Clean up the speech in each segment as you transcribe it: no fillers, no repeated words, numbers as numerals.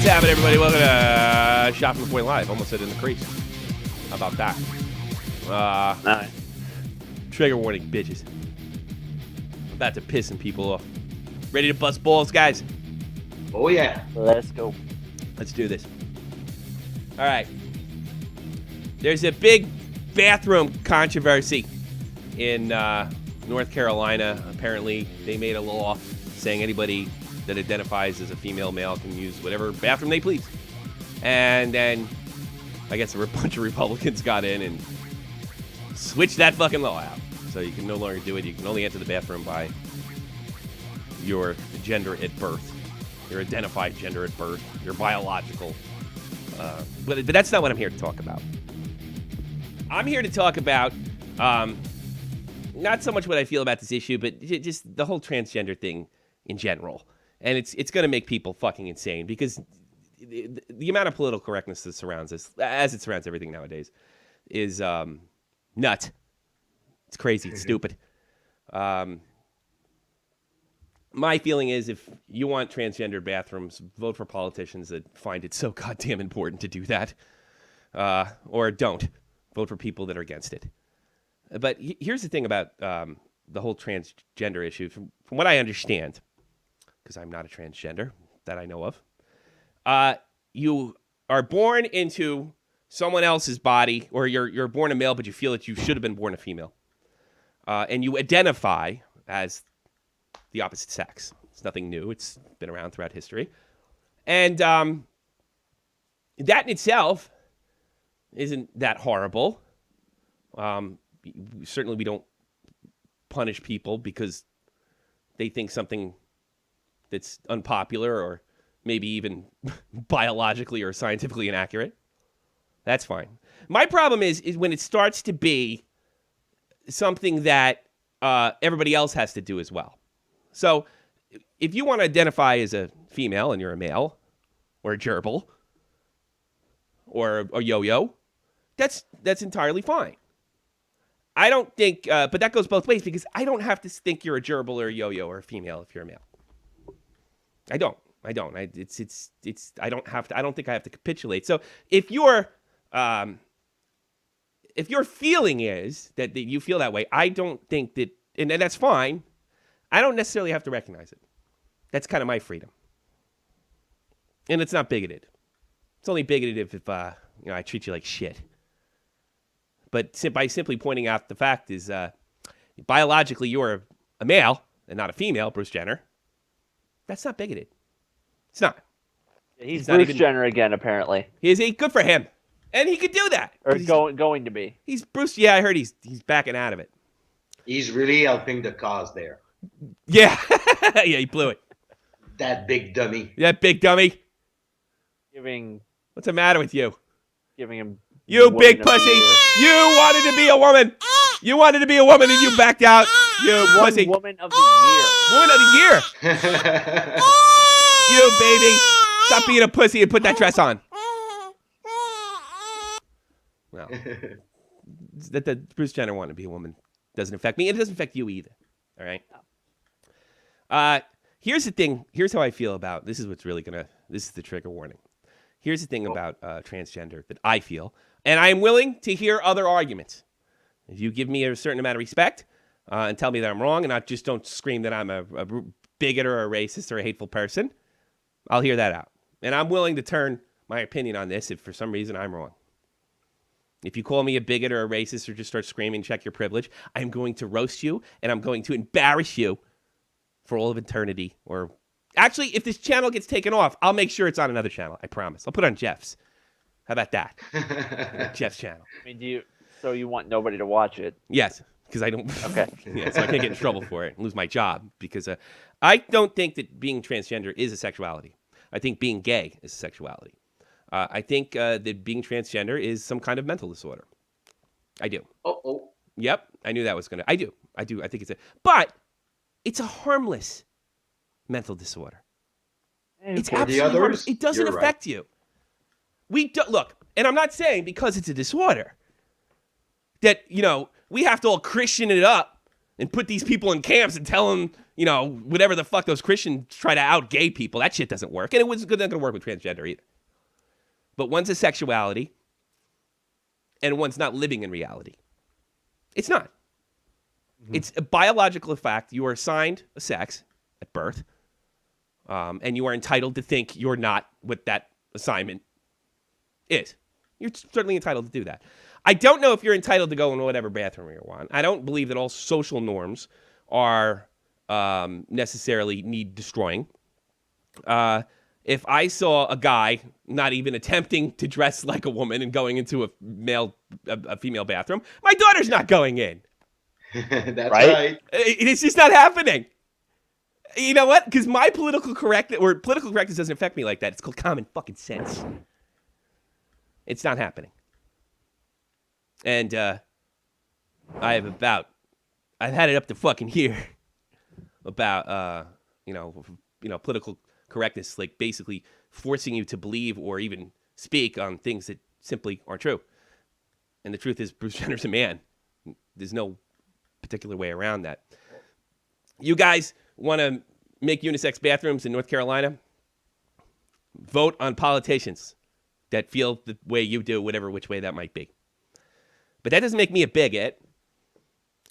What's happening, everybody? Welcome to Shot from the Point Live. Almost said in the crease. How about that? Nice. Trigger warning, bitches. About to piss some people off. Ready to bust balls, guys? Oh, yeah. Let's go. Let's do this. All right. There's a big bathroom controversy in North Carolina. Apparently, they made a law saying anybody that identifies as a female male can use whatever bathroom they please. And then I guess a bunch of Republicans got in and switched that fucking law out. So you can no longer do it. You can only enter the bathroom by your gender at birth, your identified gender at birth, your biological. But that's not what I'm here to talk about. I'm here to talk about not so much what I feel about this issue, but just the whole transgender thing in general. And it's going to make people fucking insane because the amount of political correctness that surrounds this, as it surrounds everything nowadays, is nuts. It's crazy. It's stupid. My feeling is if you want transgender bathrooms, vote for politicians that find it so goddamn important to do that. Or don't. Vote for people that are against it. But here's the thing about the whole transgender issue. From what I understand, because I'm not a transgender that I know of, you are born into someone else's body, or you're born a male, but you feel that you should have been born a female. And you identify as the opposite sex. It's nothing new. It's been around throughout history. And that in itself isn't that horrible. Certainly we don't punish people because they think something that's unpopular or maybe even biologically or scientifically inaccurate. That's fine. My problem is when it starts to be something that everybody else has to do as well. So if you want to identify as a female and you're a male or a gerbil or a yo-yo, that's entirely fine. I don't think, but that goes both ways because I don't have to think you're a gerbil or a yo-yo or a female if you're a male. I don't. I don't think I have to capitulate. So if your feeling is that you feel that way, I don't think that, and that's fine. I don't necessarily have to recognize it. That's kind of my freedom. And it's not bigoted. It's only bigoted if I treat you like shit. But by simply pointing out the fact is biologically you're a male and not a female, Bruce Jenner. That's not bigoted. It's not. He's Bruce Jenner again, apparently. Is he? Good for him. And he could do that. Or going to be. He's Bruce. Yeah, I heard he's backing out of it. He's really helping the cause there. Yeah. Yeah, he blew it. That big dummy. That big dummy. What's the matter with you? Giving him. You big pussy. You wanted to be a woman. You wanted to be a woman and you backed out. You pussy. Woman of the year. Woman of the year. You baby. Stop being a pussy and put that dress on. Well, that Bruce Jenner wanted to be a woman doesn't affect me. It doesn't affect you either. All right. Here's the thing. Here's how I feel about this. Is what's really this is the trigger warning. Here's the thing about transgender that I feel, and I am willing to hear other arguments. If you give me a certain amount of respect and tell me that I'm wrong, and not just don't scream that I'm a bigot or a racist or a hateful person, I'll hear that out. And I'm willing to turn my opinion on this if for some reason I'm wrong. If you call me a bigot or a racist or just start screaming, check your privilege, I'm going to roast you and I'm going to embarrass you for all of eternity. Or actually, if this channel gets taken off, I'll make sure it's on another channel. I promise. I'll put it on Jeff's. How about that? Jeff's channel. I mean, so you want nobody to watch it? Yes, because I don't. Okay. Yeah, so I can't get in trouble for it and lose my job because I don't think that being transgender is a sexuality. I think being gay is a sexuality. I think that being transgender is some kind of mental disorder. I do. Oh. Yep. I knew that was going to. I do. I think but it's a harmless mental disorder. It's absolutely harmless. It doesn't affect you. Look, and I'm not saying because it's a disorder that, we have to all Christian it up and put these people in camps and tell them, whatever the fuck those Christians try to out gay people. That shit doesn't work. And it wasn't going to work with transgender either. But one's a sexuality, and one's not living in reality. It's not. Mm-hmm. It's a biological fact. You are assigned a sex at birth, and you are entitled to think you're not what that assignment is. You're certainly entitled to do that. I don't know if you're entitled to go in whatever bathroom you want. I don't believe that all social norms are necessarily need destroying. If I saw a guy not even attempting to dress like a woman and going into a female bathroom, my daughter's not going in. That's right. It's just not happening. You know what? Because my political correctness doesn't affect me like that. It's called common fucking sense. It's not happening. And I've had it up to fucking here about political correctness, like basically forcing you to believe or even speak on things that simply aren't true. And the truth is, Bruce Jenner's a man. There's no particular way around that. You guys want to make unisex bathrooms in North Carolina? Vote on politicians that feel the way you do, whatever which way that might be. But that doesn't make me a bigot,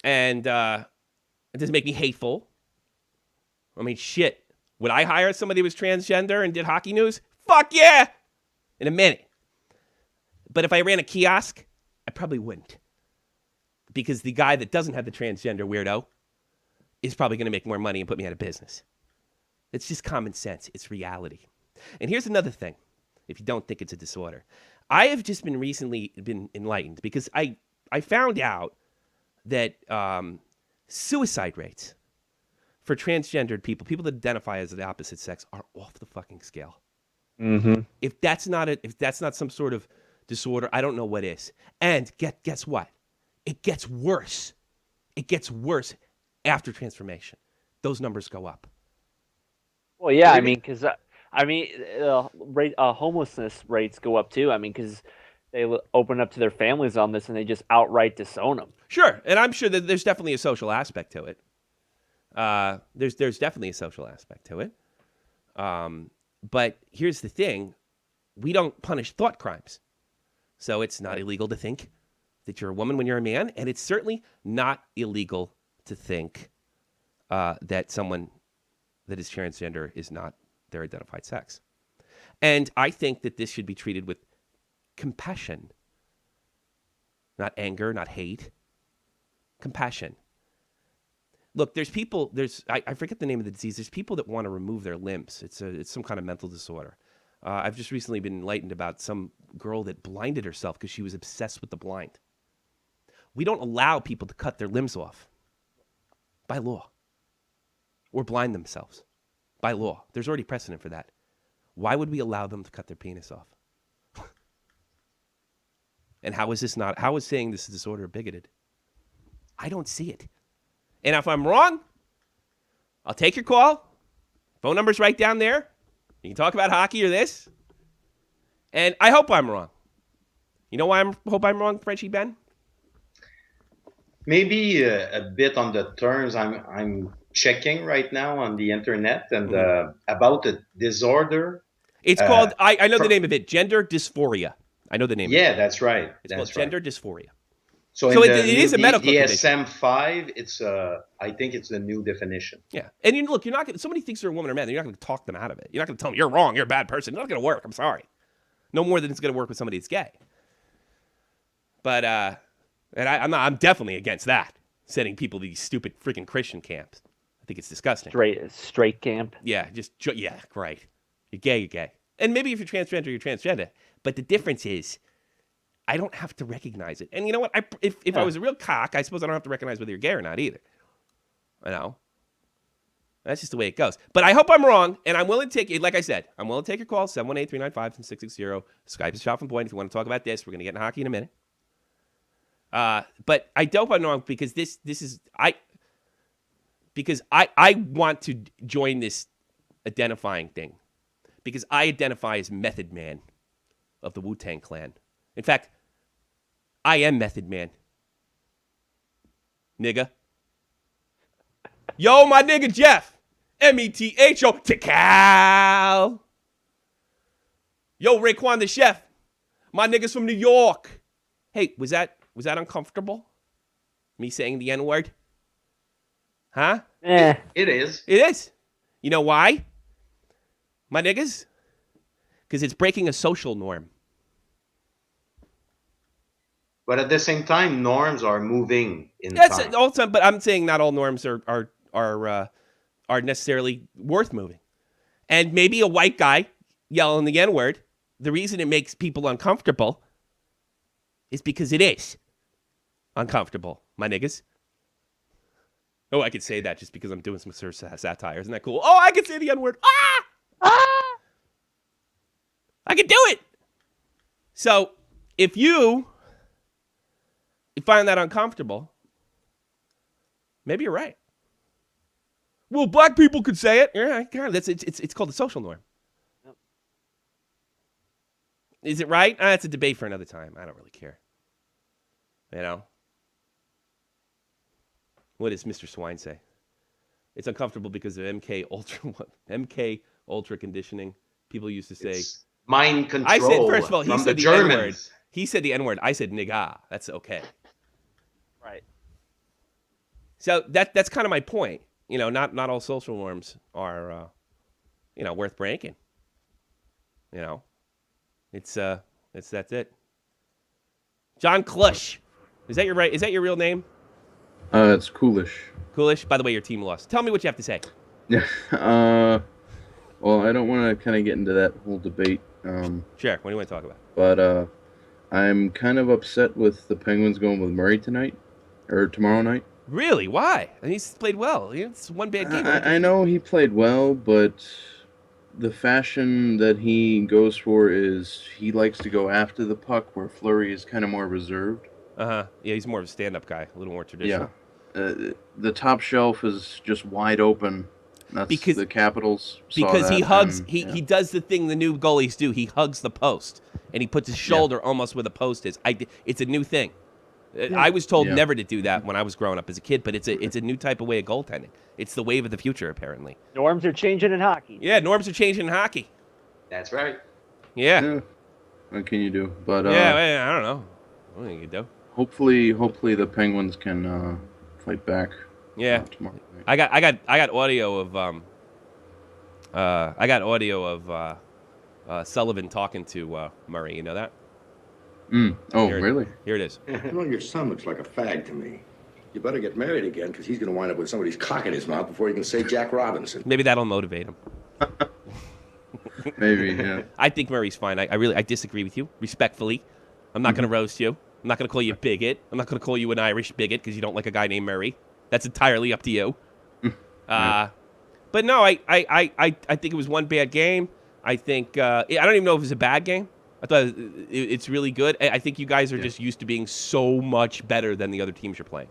and it doesn't make me hateful. I mean, shit. Would I hire somebody who was transgender and did hockey news? Fuck yeah! In a minute. But if I ran a kiosk, I probably wouldn't. Because the guy that doesn't have the transgender weirdo is probably going to make more money and put me out of business. It's just common sense. It's reality. And here's another thing, if you don't think it's a disorder. I have just recently been enlightened because I found out that suicide rates for transgendered people that identify as the opposite sex, are off the fucking scale. Mm-hmm. If that's not some sort of disorder, I don't know what is. And guess what? It gets worse. It gets worse after transformation. Those numbers go up. Well, yeah, I mean, because homelessness rates go up too. I mean, because they open up to their families on this and they just outright disown them. Sure, and I'm sure that there's definitely a social aspect to it. There's definitely a social aspect to it. But here's the thing: we don't punish thought crimes, so it's not illegal to think that you're a woman when you're a man, and it's certainly not illegal to think that someone that is transgender is not their identified sex. And I think that this should be treated with compassion, not anger, not hate. Compassion. Look, there's people, I forget the name of the disease. There's people that want to remove their limbs. It's some kind of mental disorder. I've just recently been enlightened about some girl that blinded herself because she was obsessed with the blind. We don't allow people to cut their limbs off by law or blind themselves by law. There's already precedent for that. Why would we allow them to cut their penis off? And how is saying this disorder bigoted? I don't see it. And if I'm wrong, I'll take your call. Phone number's right down there. You can talk about hockey or this. And I hope I'm wrong. You know why I hope I'm wrong, Frenchie Ben? Maybe a bit on the terms I'm checking right now on the internet and about the disorder. It's called, I know the name of it, gender dysphoria. I know the name of it. Yeah, that's right. It's called gender dysphoria. So it is a medical condition. DSM-5, it's I think it's the new definition. Yeah. And look, you're not going to, somebody thinks they're a woman or a man, you're not going to talk them out of it. You're not going to tell them, you're wrong, you're a bad person. It's not going to work. I'm sorry. No more than it's going to work with somebody that's gay. But, and I'm definitely against that, sending people to these stupid freaking Christian camps. I think it's disgusting. Straight camp. Yeah, right. You're gay. And maybe if you're transgender, you're transgender. But the difference is, I don't have to recognize it. And you know what? If I was a real cock, I suppose I don't have to recognize whether you're gay or not either. I know. That's just the way it goes. But I hope I'm wrong, and I'm willing to take it. Like I said, I'm willing to take your call, 718-395-660. Skype is Shot from Point. If you want to talk about this, we're going to get in hockey in a minute. But I hope I'm wrong because I want to join this identifying thing. Because I identify as Method Man of the Wu-Tang Clan. In fact, I am Method Man. Nigga. Yo, my nigga Jeff. METHO. Tikal. Yo, Raekwon the chef. My niggas from New York. Hey, was that uncomfortable? Me saying the N-word? Huh? It is. It is. You know why? My niggas? Because it's breaking a social norm. But at the same time, norms are moving in That's time. also, but I'm saying not all norms are necessarily worth moving. And maybe a white guy yelling the N-word, the reason it makes people uncomfortable is because it is uncomfortable, my niggas. Oh, I could say that just because I'm doing some sort of satire. Isn't that cool? Oh, I could say the N-word. I could do it. So if you find that uncomfortable, maybe you're right. Well, black people could say it. Yeah, it's called the social norm. Yep. Is it right? It's a debate for another time. I don't really care. You know? What does Mr. Swine say? It's uncomfortable because of MK Ultra conditioning. People used to say It's mind control. I said, first of all, he from said the the N-word. Germans. He said the N-word. I said nigga. That's okay. Right. So that's kind of my point. You know, not all social norms are, worth breaking. You know, that's it. John Clush, is that your real name? It's Coolish. Coolish. By the way, your team lost. Tell me what you have to say. Yeah. Well, I don't want to kind of get into that whole debate. Sure. What do you want to talk about? But I'm kind of upset with the Penguins going with Murray tonight or tomorrow night. Really? Why? He's played well. It's one bad game. I know he played well, but the fashion that he goes for is he likes to go after the puck, where Fleury is kind of more reserved. Yeah, he's more of a stand-up guy, a little more traditional. Yeah. The top shelf is just wide open. That's because the Capitals saw because that, he hugs. and, He does the thing the new goalies do. He hugs the post, and he puts his shoulder almost where the post is. It's a new thing. I was told never to do that when I was growing up as a kid, but it's a new type of way of goaltending. It's the wave of the future, apparently. Norms are changing in hockey. Yeah, norms are changing in hockey. That's right. Yeah. What can you do? But I don't know. What can you do? Hopefully the Penguins can fight back. Yeah. Tomorrow night. I got audio of Sullivan talking to Murray. You know that? Oh, really? Here it is. You know, your son looks like a fag to me. You better get married again, because he's going to wind up with somebody's cock in his mouth before he can say Jack Robinson. Maybe that'll motivate him. Maybe, yeah. I think Murray's fine. I disagree with you, respectfully. I'm not going to roast you. I'm not going to call you a bigot. I'm not going to call you an Irish bigot because you don't like a guy named Murray. That's entirely up to you. But no, I think it was one bad game. I think I don't even know if it was a bad game. I thought it's really good. I think you guys are just used to being so much better than the other teams you're playing.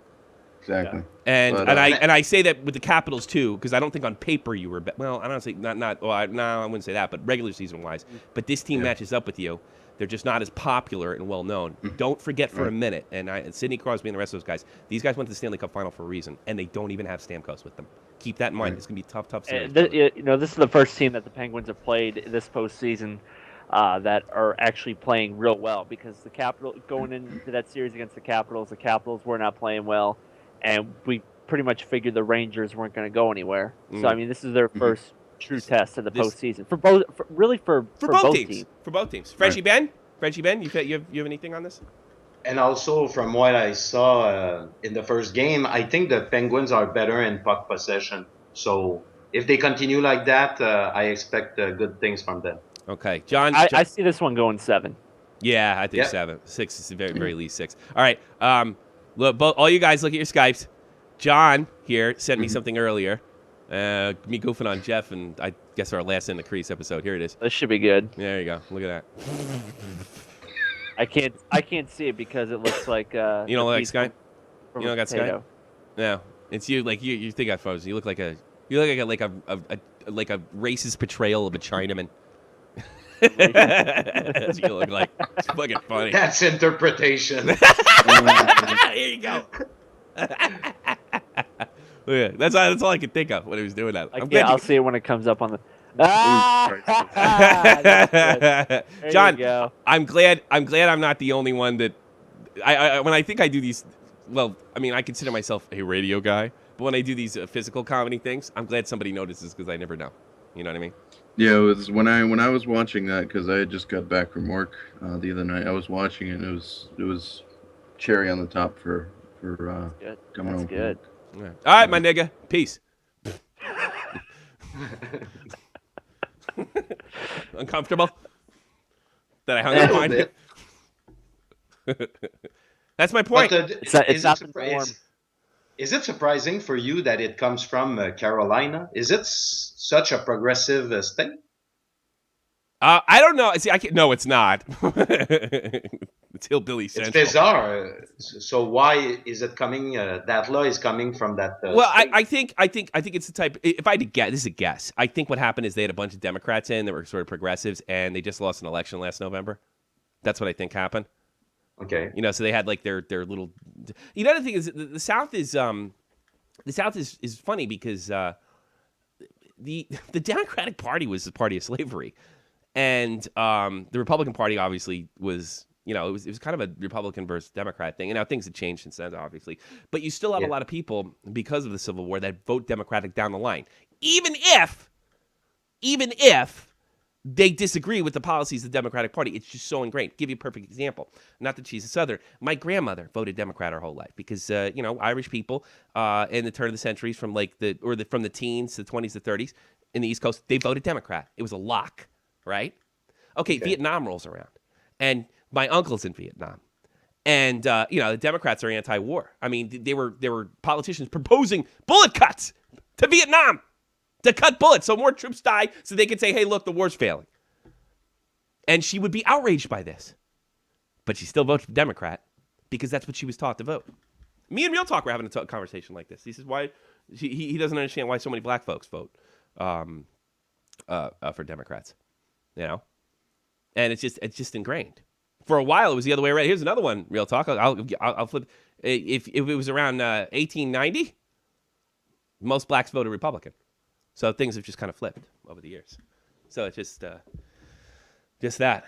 Exactly. And I say that with the Capitals too, because I don't think on paper you were well. I don't say not. Well, I wouldn't say that, but regular season wise. But this team matches up with you. They're just not as popular and well known. Don't forget for a minute, and Sidney Crosby and the rest of those guys. These guys went to the Stanley Cup final for a reason, and they don't even have Stamkos with them. Keep that in mind. It's gonna be tough series. This is the first team that the Penguins have played this postseason that are actually playing real well, because the Capitals, going into that series against the Capitals were not playing well, and we pretty much figured the Rangers weren't going to go anywhere. So I mean, this is their first true test of the postseason for both teams. For both teams. Frenchie Ben, you have anything on this? And also, from what I saw in the first game, I think the Penguins are better in puck possession. So if they continue like that, I expect good things from them. Okay, John. I see this one going 7. Yeah, I think 7. 6 is the very least 6. All right. Look, all you guys, look at your Skypes. John here sent me something earlier. Me goofing on Jeff, and I guess our last In the Crease episode. Here it is. This should be good. There you go. Look at that. I can't see it because it looks like. You don't like Skype? You don't got Skype? No, it's you. Like you think I froze. You look like a racist portrayal of a Chinaman. That's what you look like. It's fucking funny. That's interpretation. Here you go. Yeah, that's all I could think of when he was doing that. I'll see it when it comes up on the. There John, you go. I'm glad I'm not the only one that when I think I do these. Well, I mean, I consider myself a radio guy, but when I do these physical comedy things, I'm glad somebody notices because I never know. You know what I mean? Yeah, it was when I was watching that because I had just got back from work the other night. I was watching it. And it was cherry on the top for Good. coming That's home. good. Yeah. All right, my nigga. Peace. Uncomfortable that I hung up on you. That's my point. But, It's not the norm. is it surprising for you that it comes from Carolina? Is it such a progressive state? I don't know. See, no, it's not. It's hillbilly central. It's bizarre. So why is it coming? That law is coming from that. Well, state? I think it's the type. If I had to guess, this is a guess. I think what happened is they had a bunch of Democrats in that were sort of progressives, and they just lost an election last November. That's what I think happened. Okay. You know, so they had like their little. You know, the thing is, the South is funny because the Democratic Party was the party of slavery, and the Republican Party obviously was. You know, it was kind of a Republican versus Democrat thing. And now things have changed since then, obviously. But you still have a lot of people, because of the Civil War, that vote Democratic down the line. Even if they disagree with the policies of the Democratic Party, it's just so ingrained. Give you a perfect example. Not that she's a Southern. My grandmother voted Democrat her whole life because, Irish people in the turn of the centuries from from the teens to the 20s to 30s in the East Coast, they voted Democrat. It was a lock, right? Okay, Vietnam rolls around. And my uncle's in Vietnam. And, the Democrats are anti-war. I mean, there were politicians proposing bullet cuts to Vietnam to cut bullets so more troops die so they could say, hey, look, the war's failing. And she would be outraged by this. But she still votes for Democrat because that's what she was taught to vote. Me and Real Talk were having a conversation like this. He says why he doesn't understand why so many black folks vote for Democrats, you know? And it's just ingrained. For a while, it was the other way around. Here's another one, Real Talk. I'll flip. If it was around 1890, most blacks voted Republican. So things have just kind of flipped over the years. So it's just that. Well,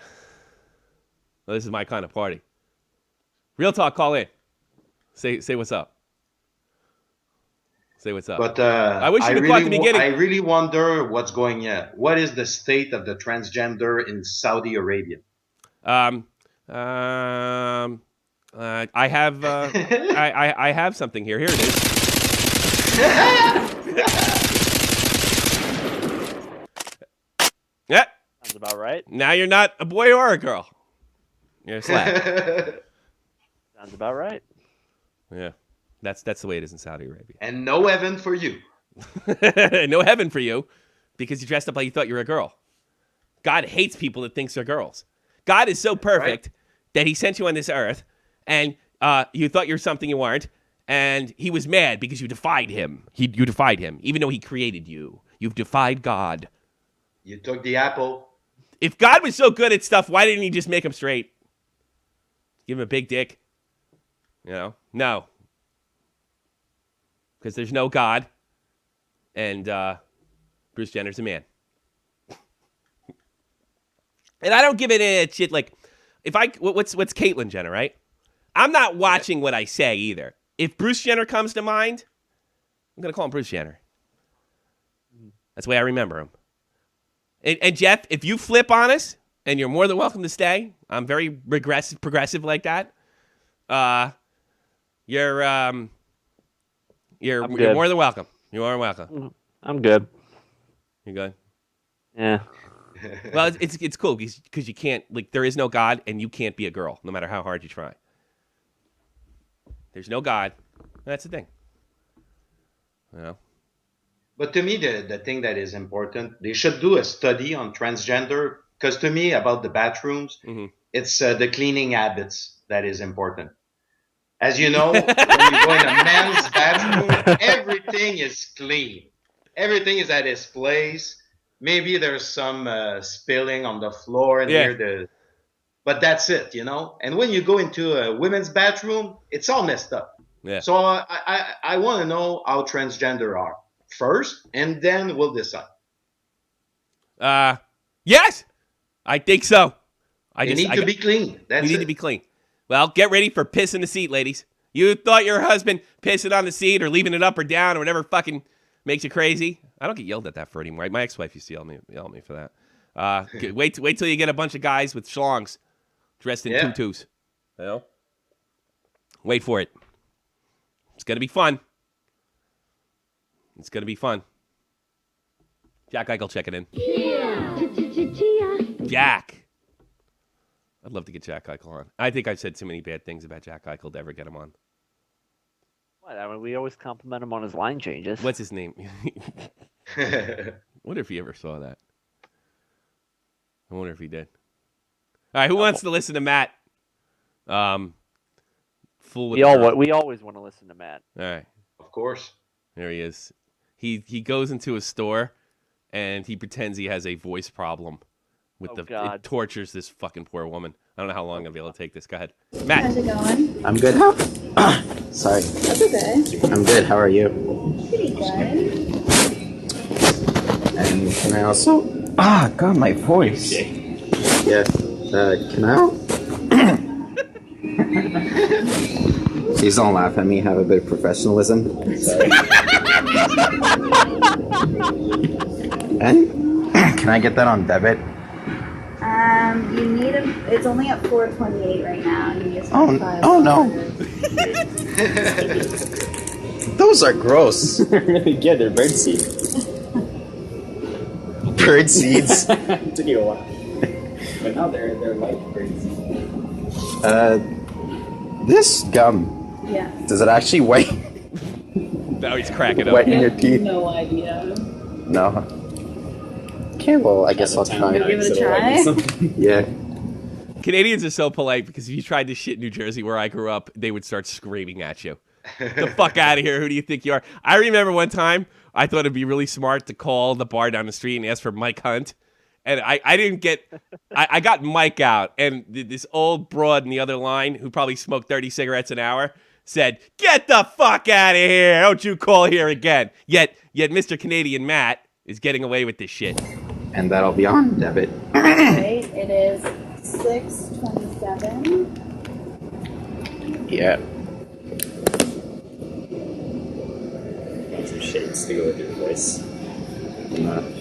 this is my kind of party. Real Talk, call in. Say what's up. Say what's up. But I wish you would call at the beginning. I really wonder what's going on. What is the state of the transgender in Saudi Arabia? I have I have something here. Here it is. Yeah. Sounds about right. Now you're not a boy or a girl. You're a slab. Sounds about right. Yeah. That's the way it is in Saudi Arabia. And no heaven for you. No heaven for you because you dressed up like you thought you were a girl. God hates people that think they're girls. God is so perfect that he sent you on this earth and you thought you were something you weren't. And he was mad because you defied him. You defied him, even though he created you. You've defied God. You took the apple. If God was so good at stuff, why didn't he just make him straight? Give him a big dick? You know? No. Because there's no God. And Bruce Jenner's a man. And I don't give it a shit like, what's Caitlyn Jenner, right? I'm not watching what I say either. If Bruce Jenner comes to mind, I'm going to call him Bruce Jenner. That's the way I remember him. And Jeff, if you flip on us, and you're more than welcome to stay, I'm very progressive like that. You're more than welcome. You are welcome. I'm good. You good? Yeah. Well, it's cool because you can't, like, there is no God and you can't be a girl no matter how hard you try. There's no God. That's the thing. You know? But to me, the thing that is important, they should do a study on transgender. Because to me, about the bathrooms, it's the cleaning habits that is important. As you know, when you go in a man's bathroom, everything is clean. Everything is at its place. Maybe there's some spilling on the floor near the... But that's it, you know? And when you go into a women's bathroom, it's all messed up. Yeah. So I want to know how transgender are first, and then we'll decide. Yes, I think so. They need to be clean. That's we need to be clean. Well, get ready for piss in the seat, ladies. You thought your husband pissing on the seat or leaving it up or down or whatever fucking makes you crazy. I don't get yelled at that for anymore. My ex-wife used to yell at me for that. Wait till you get a bunch of guys with schlongs dressed in tutus. You know? Wait for it. It's gonna be fun. It's gonna be fun. Jack Eichel checking in. Jack. I'd love to get Jack Eichel on. I think I've said too many bad things about Jack Eichel to ever get him on. What? I mean, we always compliment him on his line changes. What's his name? I wonder if he ever saw that. I wonder if he did. All right, who wants to listen to Matt? Fool with we always want to listen to Matt. All right. Of course. There he is. He goes into a store and he pretends he has a voice problem. God. It tortures this fucking poor woman. I don't know how long I'll be able to take this. Go ahead. Matt. How's it going? I'm good. Sorry. That's okay. I'm good. How are you? Pretty good. And can I also... God, my voice. Yeah. Can I... Please don't laugh at me. Have a bit of professionalism. Sorry. And can I get that on debit? You need it's only at 428 right now. You just have no. Those are gross. They're really good. They're bird seed. Bird seeds. It took you a while. But now they're like bird seeds. This gum. Yeah. Does it actually wet? Now he's cracking up. Wet in your teeth? No idea. No. Okay, well, I guess I'll try. Give it a try. Yeah. Canadians are so polite because if you tried to shit New Jersey where I grew up, they would start screaming at you. The fuck out of here. Who do you think you are? I remember one time I thought it'd be really smart to call the bar down the street and ask for Mike Hunt. And I didn't get, I got Mike out. And this old broad in the other line who probably smoked 30 cigarettes an hour said, "Get the fuck out of here. Don't you call here again." Yet Mr. Canadian Matt is getting away with this shit. And that'll be on debit. Okay, it is 627. Yeah. Want some shades to go with your voice. I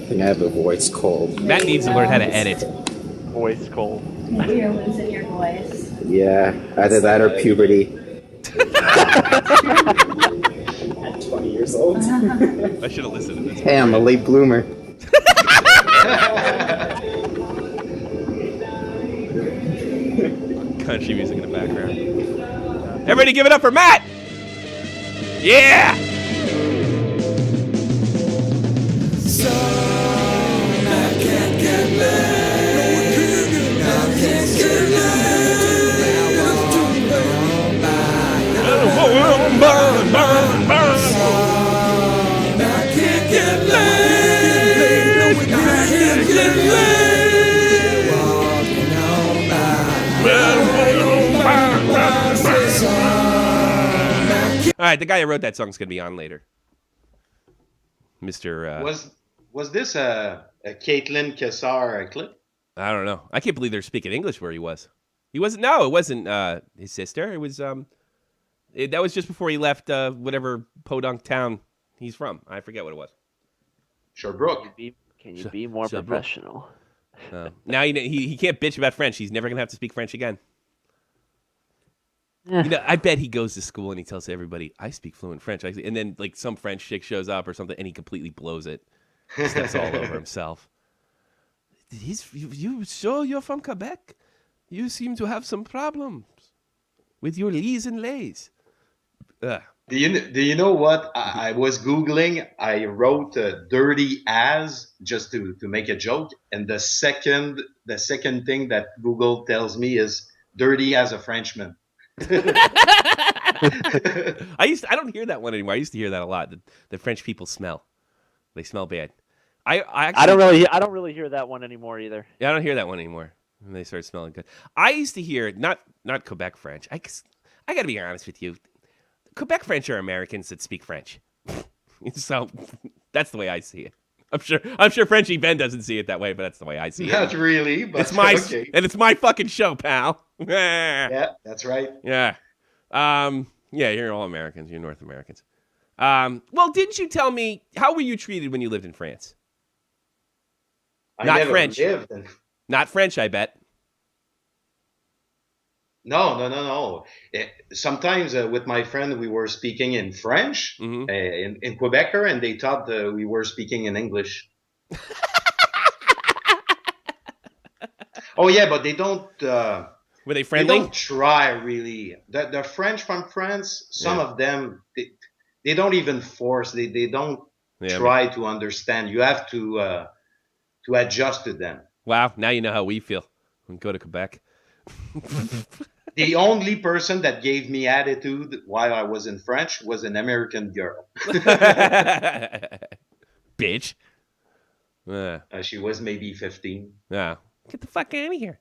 think I have a voice cold. Matt needs to learn how to edit. Voice cold. Maybe you're losing your voice. Yeah, either that or puberty. At 20 years old. I should have listened to this. Hey, I'm a late bloomer. Country music in the background. Everybody give it up for Matt! Yeah! All right, the guy who wrote that song is going to be on later. Mr. Was this a Caitlin Kessar clip? I don't know. I can't believe they're speaking English where he was. He wasn't. No, it wasn't his sister. It was that was just before he left whatever podunk town he's from. I forget what it was. Sherbrooke. Can you be more professional? Now he can't bitch about French. He's never gonna have to speak French again. Yeah. You know, I bet he goes to school and he tells everybody, "I speak fluent French," and then like some French chick shows up or something, and he completely blows it. He steps all over himself. You sure you're from Quebec? You seem to have some problems with your lees and lays. Do you know what? I was Googling. I wrote dirty as just to make a joke. And the second thing that Google tells me is dirty as a Frenchman. I don't hear that one anymore. I used to hear that a lot. The French people smell. They smell bad. I don't really hear that one anymore either. Yeah, I don't hear that one anymore. When they start smelling good. I used to hear not Quebec French. I got to be honest with you. Quebec French are Americans that speak French. So that's the way I see it. I'm sure Frenchie Ben doesn't see it that way, but that's the way I see it. Not really, but It's my okay. and it's my fucking show, pal. Yeah, that's right. Yeah. Yeah, you're all Americans. You're North Americans. Well, didn't you tell me, how were you treated when you lived in France? I Not never French. lived in... Not French, I bet. No. Sometimes with my friend, we were speaking in French, in Quebecer, and they thought we were speaking in English. Oh, yeah, but they don't... Were they they friendly? don't try, really. The French from France, some of them, they don't even force. They don't try to understand. You have to adjust to them. Wow, now you know how we feel. When we go to Quebec. The only person that gave me attitude while I was in French was an American girl. Bitch. She was maybe 15. Yeah. Get the fuck out of here.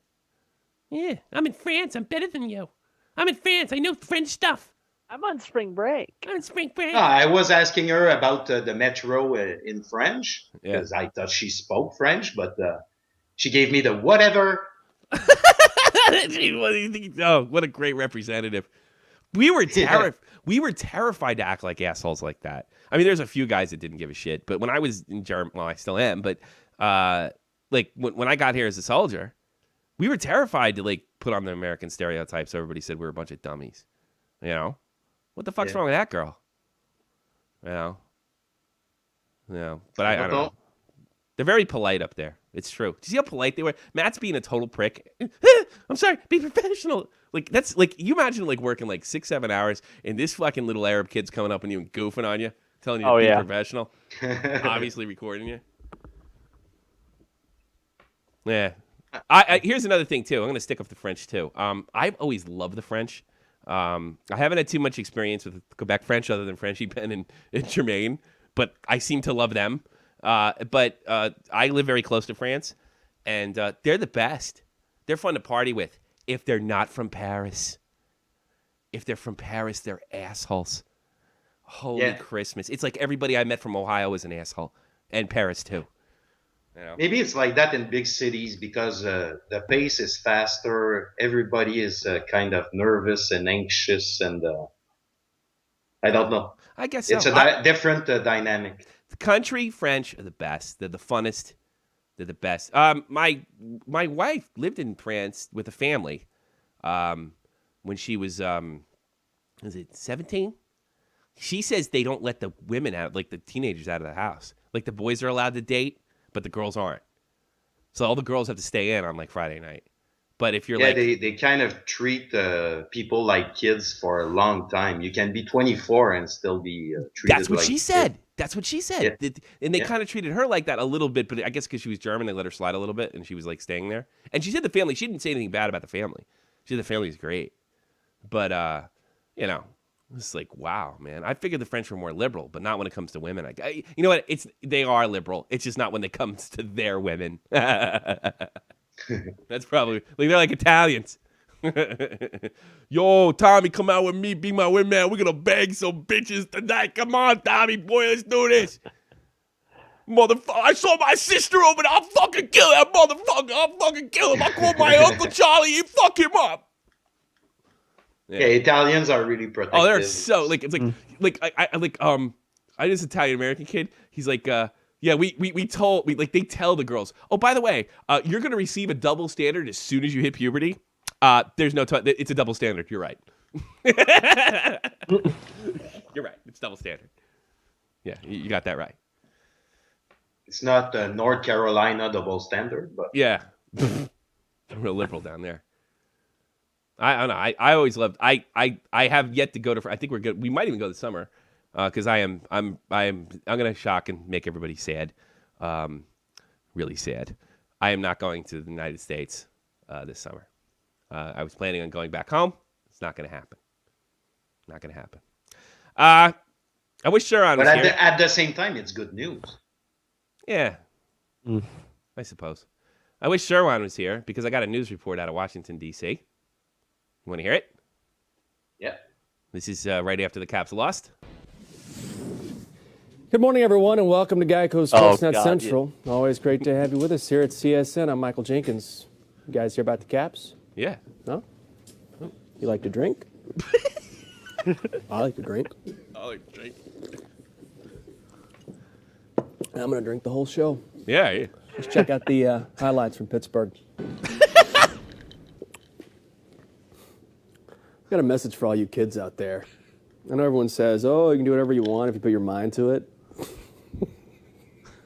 Yeah, I'm in France. I'm better than you. I'm in France. I know French stuff. I'm on spring break. I'm on spring break. I was asking her about the metro in French because I thought she spoke French, but she gave me the whatever. Oh, what a great representative. We were terrified to act like assholes like that. I mean, there's a few guys that didn't give a shit, but when I was in Germany, well, I still am, but like when I got here as a soldier, we were terrified to like put on the American stereotypes. Everybody said we were a bunch of dummies. You know? What the fuck's wrong with that girl? You know? But I don't know. They're very polite up there. It's true. Do you see how polite they were? Matt's being a total prick. I'm sorry. Be professional. Like, that's like, you imagine like working like 6-7 hours and this fucking little Arab kid's coming up on you and goofing on you, telling you to be professional. Obviously recording you. Yeah. Here's another thing too. I'm going to stick with the French too. I've always loved the French. I haven't had too much experience with Quebec French other than Frenchie Ben and Jermaine, but I seem to love them. But I live very close to France, and they're the best. They're fun to party with if they're not from Paris. If they're from Paris, they're assholes. Holy Christmas. It's like everybody I met from Ohio is an asshole, and Paris too. You know? Maybe it's like that in big cities because the pace is faster. Everybody is kind of nervous and anxious, and I don't know. I guess so. It's a different dynamic. The country French are the best. They're the funnest. They're the best. My wife lived in France with a family when she was it 17? She says they don't let the women out, like the teenagers, out of the house. Like the boys are allowed to date, but the girls aren't. So all the girls have to stay in on like Friday night. But if you're they kind of treat people like kids for a long time. You can be 24 and still be treated. That's what like she said. That's what she said. Yeah. And they kind of treated her like that a little bit, but I guess because she was German, they let her slide a little bit, and she was like staying there. And she said the family, she didn't say anything bad about the family. She said the family's great. But, you know, it's like, wow, man. I figured the French were more liberal, but not when it comes to women. You know what? They are liberal. It's just not when it comes to their women. That's probably, like, they're like Italians. Yo, Tommy, come out with me, be my wingman. We're gonna bang some bitches tonight. Come on, Tommy, boy, let's do this. Motherfucker, I saw my sister over there. I'll fucking kill that motherfucker. I'll fucking kill him. I'll call my Uncle Charlie and fuck him up. Yeah, Italians are really protective. Oh, they're so, like, it's like, I this Italian American kid, he's like, yeah, they tell the girls, oh, by the way, you're gonna receive a double standard as soon as you hit puberty. There's no time. It's a double standard. You're right. You're right. It's double standard. Yeah, you got that right. It's not North Carolina double standard, but yeah, real liberal down there. I don't know. I always loved. I have yet to go to. I think we're good. We might even go this summer, because I'm gonna shock and make everybody sad, really sad. I am not going to the United States this summer. I was planning on going back home. It's not going to happen. Not going to happen. I wish Sharon was here. But at the same time, it's good news. Yeah. I suppose. I wish Sherwan was here because I got a news report out of Washington, D.C. You want to hear it? Yeah. This is right after the Caps lost. Good morning, everyone, and welcome to Geico's Sportsnet God, Central. Always great to have you with us here at CSN. I'm Michael Jenkins. You guys hear about the Caps? Yeah. No? You like to drink? I like to drink. I like to drink. I'm going to drink the whole show. Yeah. Let's check out the highlights from Pittsburgh. Got a message for all you kids out there. I know everyone says, oh, you can do whatever you want if you put your mind to it.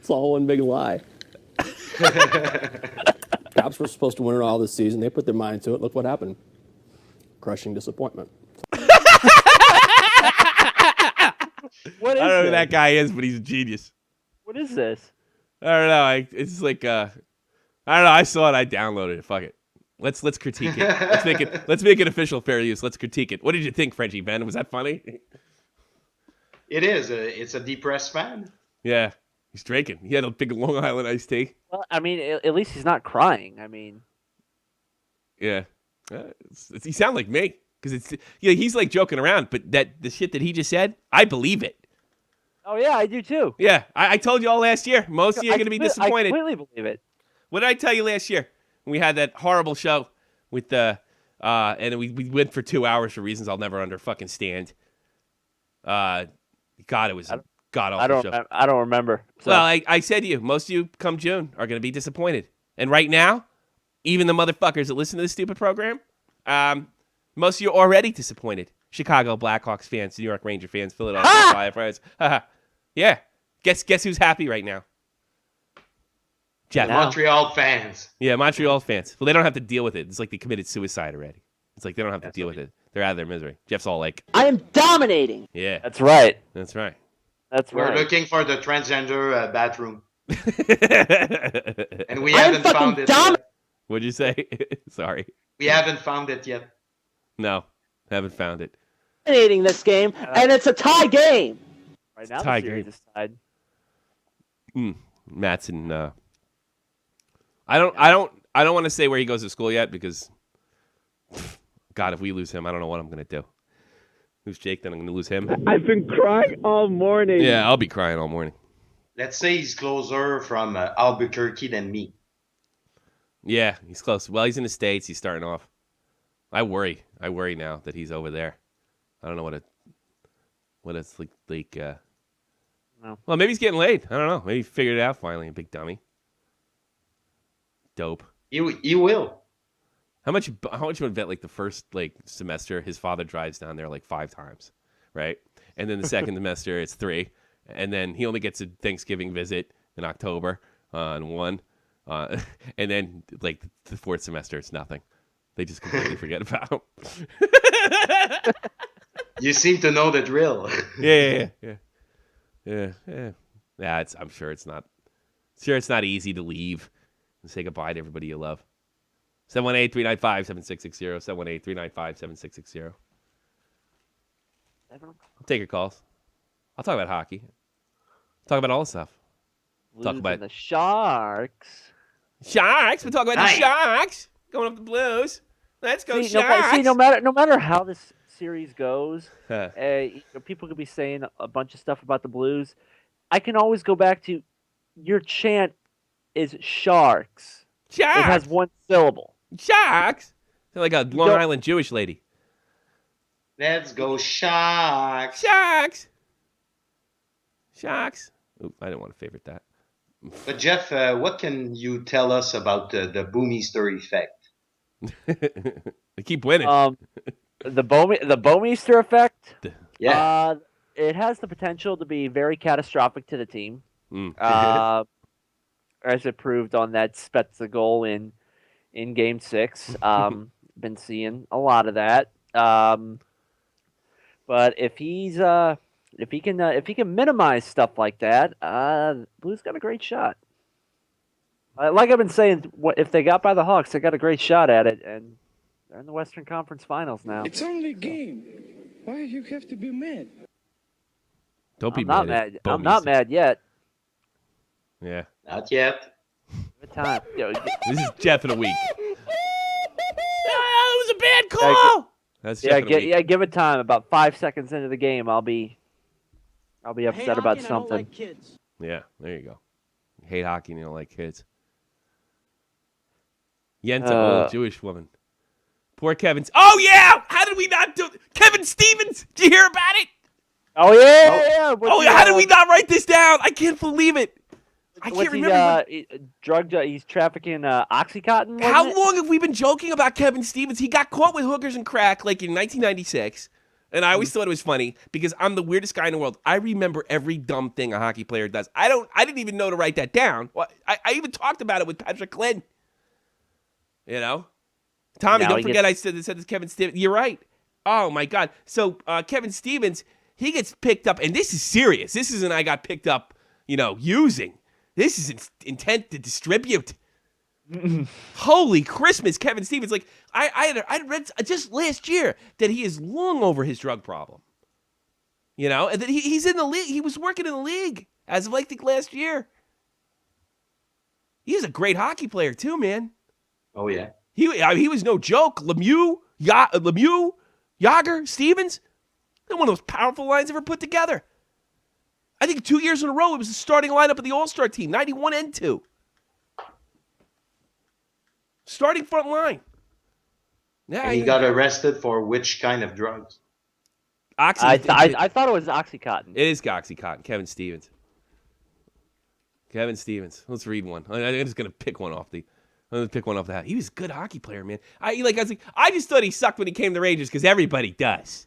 It's all one big lie. Caps were supposed to win it all this season. They put their mind to it. Look what happened. Crushing disappointment. What is I don't know who this? that guy is, but he's a genius. What is this? I don't know. It's like I don't know. I saw it. I downloaded it. Fuck it. Let's critique it. Let's make it official fair use. Let's critique it. What did you think, Frenchie Ben? Was that funny? It is. It's a depressed man. Yeah, he's drinking. He had a big Long Island iced tea. Well, I mean, at least he's not crying. I mean, Yeah, he sound like me because he's like joking around, but the shit that he just said, I believe it. oh yeah, I do too. Yeah, I told you all last year. Most of you are going to be disappointed. I completely believe it. What did I tell you last year? We had that horrible show with and we went for 2 hours for reasons I'll never fucking stand. God, it was a god awful show. I don't remember. So. Well, I said to you, most of you come June are going to be disappointed. And right now, even the motherfuckers that listen to this stupid program, most of you are already disappointed. Chicago Blackhawks fans, New York Ranger fans, Philadelphia Flyers fans. Yeah. Guess who's happy right now? Jeff. Montreal fans. Yeah, Montreal fans. Well, they don't have to deal with it. It's like they committed suicide already. It's like they don't have to deal with it. They're out of their misery. Jeff's all like, I am dominating. Yeah. That's right. That's right. We're looking for the transgender bathroom. And we I am haven't found it yet. What'd you say? Sorry. We haven't found it yet. No, haven't found it. Dominating this game, and it's a tie game. Right now, tie the series game. is tied. Matt's in. I don't want to say where he goes to school yet because, God, if we lose him, I don't know what I'm gonna do. Lose Jake, then I'm gonna lose him. I've been crying all morning. Yeah, I'll be crying all morning. Let's say he's closer from Albuquerque than me. Yeah, he's close. Well, he's in the States. He's starting off. I worry now that he's over there. I don't know what it's like. No. Well, maybe he's getting laid. I don't know. Maybe he figured it out finally. A big dummy. Dope. He will. How much would bet like the first semester his father drives down there like 5 times, right? And then the second semester it's 3, and then he only gets a Thanksgiving visit in October on 1, and then like the 4th semester it's nothing. They just completely forget about him. You seem to know the drill. Yeah. I'm sure it's not. It's not easy to leave and say goodbye to everybody you love. 718-395-7660. 718-395-7660. I'll take your calls. I'll talk about hockey. Talk about all the stuff. Blues Talk about and the Sharks. Sharks. We'll talk about the Sharks. Going up the Blues. Let's go Sharks. No matter how this series goes, people could be saying a bunch of stuff about the Blues. I can always go back to your chant is Sharks. Sharks. It has one syllable. Sharks. They're like a Long Island Jewish lady. Let's go Sharks. Sharks. Sharks. Oop, I didn't want to favorite that. But Jeff, what can you tell us about the Boomeaster effect? They keep winning. The Bouwmeester effect. Yeah. It has the potential to be very catastrophic to the team. As it proved on that Spezza goal in Game 6. Been seeing a lot of that. But if he can minimize stuff like that, Blues got a great shot. Like I've been saying, if they got by the Hawks, they got a great shot at it, and they're in the Western Conference Finals now. It's only a game. Why you have to be mad? Don't be mad. I'm not mad yet. Yeah. Not yet. Good time. This is Jeff in a week. It was a bad call. That's give it time. About 5 seconds into the game, I'll be upset about something. Yeah, there you go. You hate hockey and you don't like kids. Yenta, old Jewish woman. Poor Kevin's. Oh, yeah! How did we not do Kevin Stevens! Did you hear about it? Oh, yeah. How did we not write this down? I can't believe it. I can't remember. He's trafficking Oxycontin. How long have we been joking about Kevin Stevens? He got caught with hookers and crack like in 1996. And I always thought it was funny because I'm the weirdest guy in the world. I remember every dumb thing a hockey player does. I didn't even know to write that down. Well, I even talked about it with Patrick Lynn. You know? Tommy, don't forget I said this Kevin Stevens. You're right. Oh, my God. So Kevin Stevens, he gets picked up. And this is serious. This isn't I got picked up, using. This is intent to distribute. Holy Christmas, Kevin Stevens. Like, I read just last year that he is long over his drug problem. And that he's in the league. He was working in the league as of, I think, last year. He's a great hockey player, too, man. Oh, yeah. He was no joke. Lemieux, Yager, Stevens, they're one of the most powerful lines ever put together. I think 2 years in a row, it was the starting lineup of the All-Star team, 91 and 2. Starting front line. Yeah, and he got arrested for which kind of drugs? I thought it was Oxycontin. It is Oxycontin. Kevin Stevens. Let's read one. I'm just gonna pick one off the. I'm gonna pick one off the hat. He was a good hockey player, man. I just thought he sucked when he came to the Rangers because everybody does.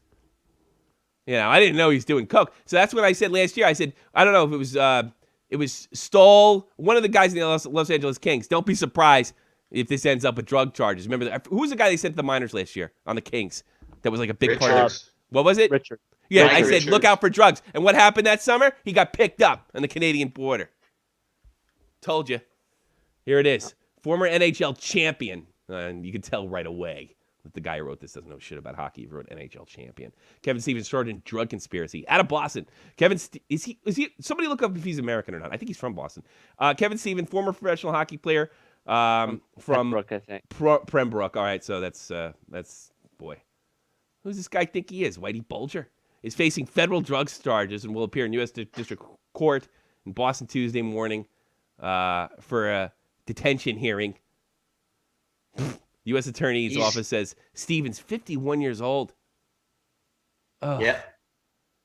I didn't know he was doing coke. So that's what I said last year. I said I don't know if it was Stoll, one of the guys in the Los Angeles Kings. Don't be surprised if this ends up with drug charges. Remember, who was the guy they sent to the minors last year on the Kings? That was like a big part of it. What was it? Richard. Yeah, I said, look out for drugs. And what happened that summer? He got picked up on the Canadian border. Told you. Here it is. Former NHL champion. And you can tell right away that the guy who wrote this doesn't know shit about hockey. He wrote NHL champion. Kevin Stevens started in drug conspiracy. Out of Boston. is he? Somebody look up if he's American or not. I think he's from Boston. Kevin Stevens, former professional hockey player. From Pembroke, I think. Pembroke. All right, so that's boy. Who's this guy think he is? Whitey Bulger is facing federal drugs charges and will appear in U.S. District Court in Boston Tuesday morning for a detention hearing. The U.S. Attorney's Office says Stevens, 51 years old. Oh, yeah.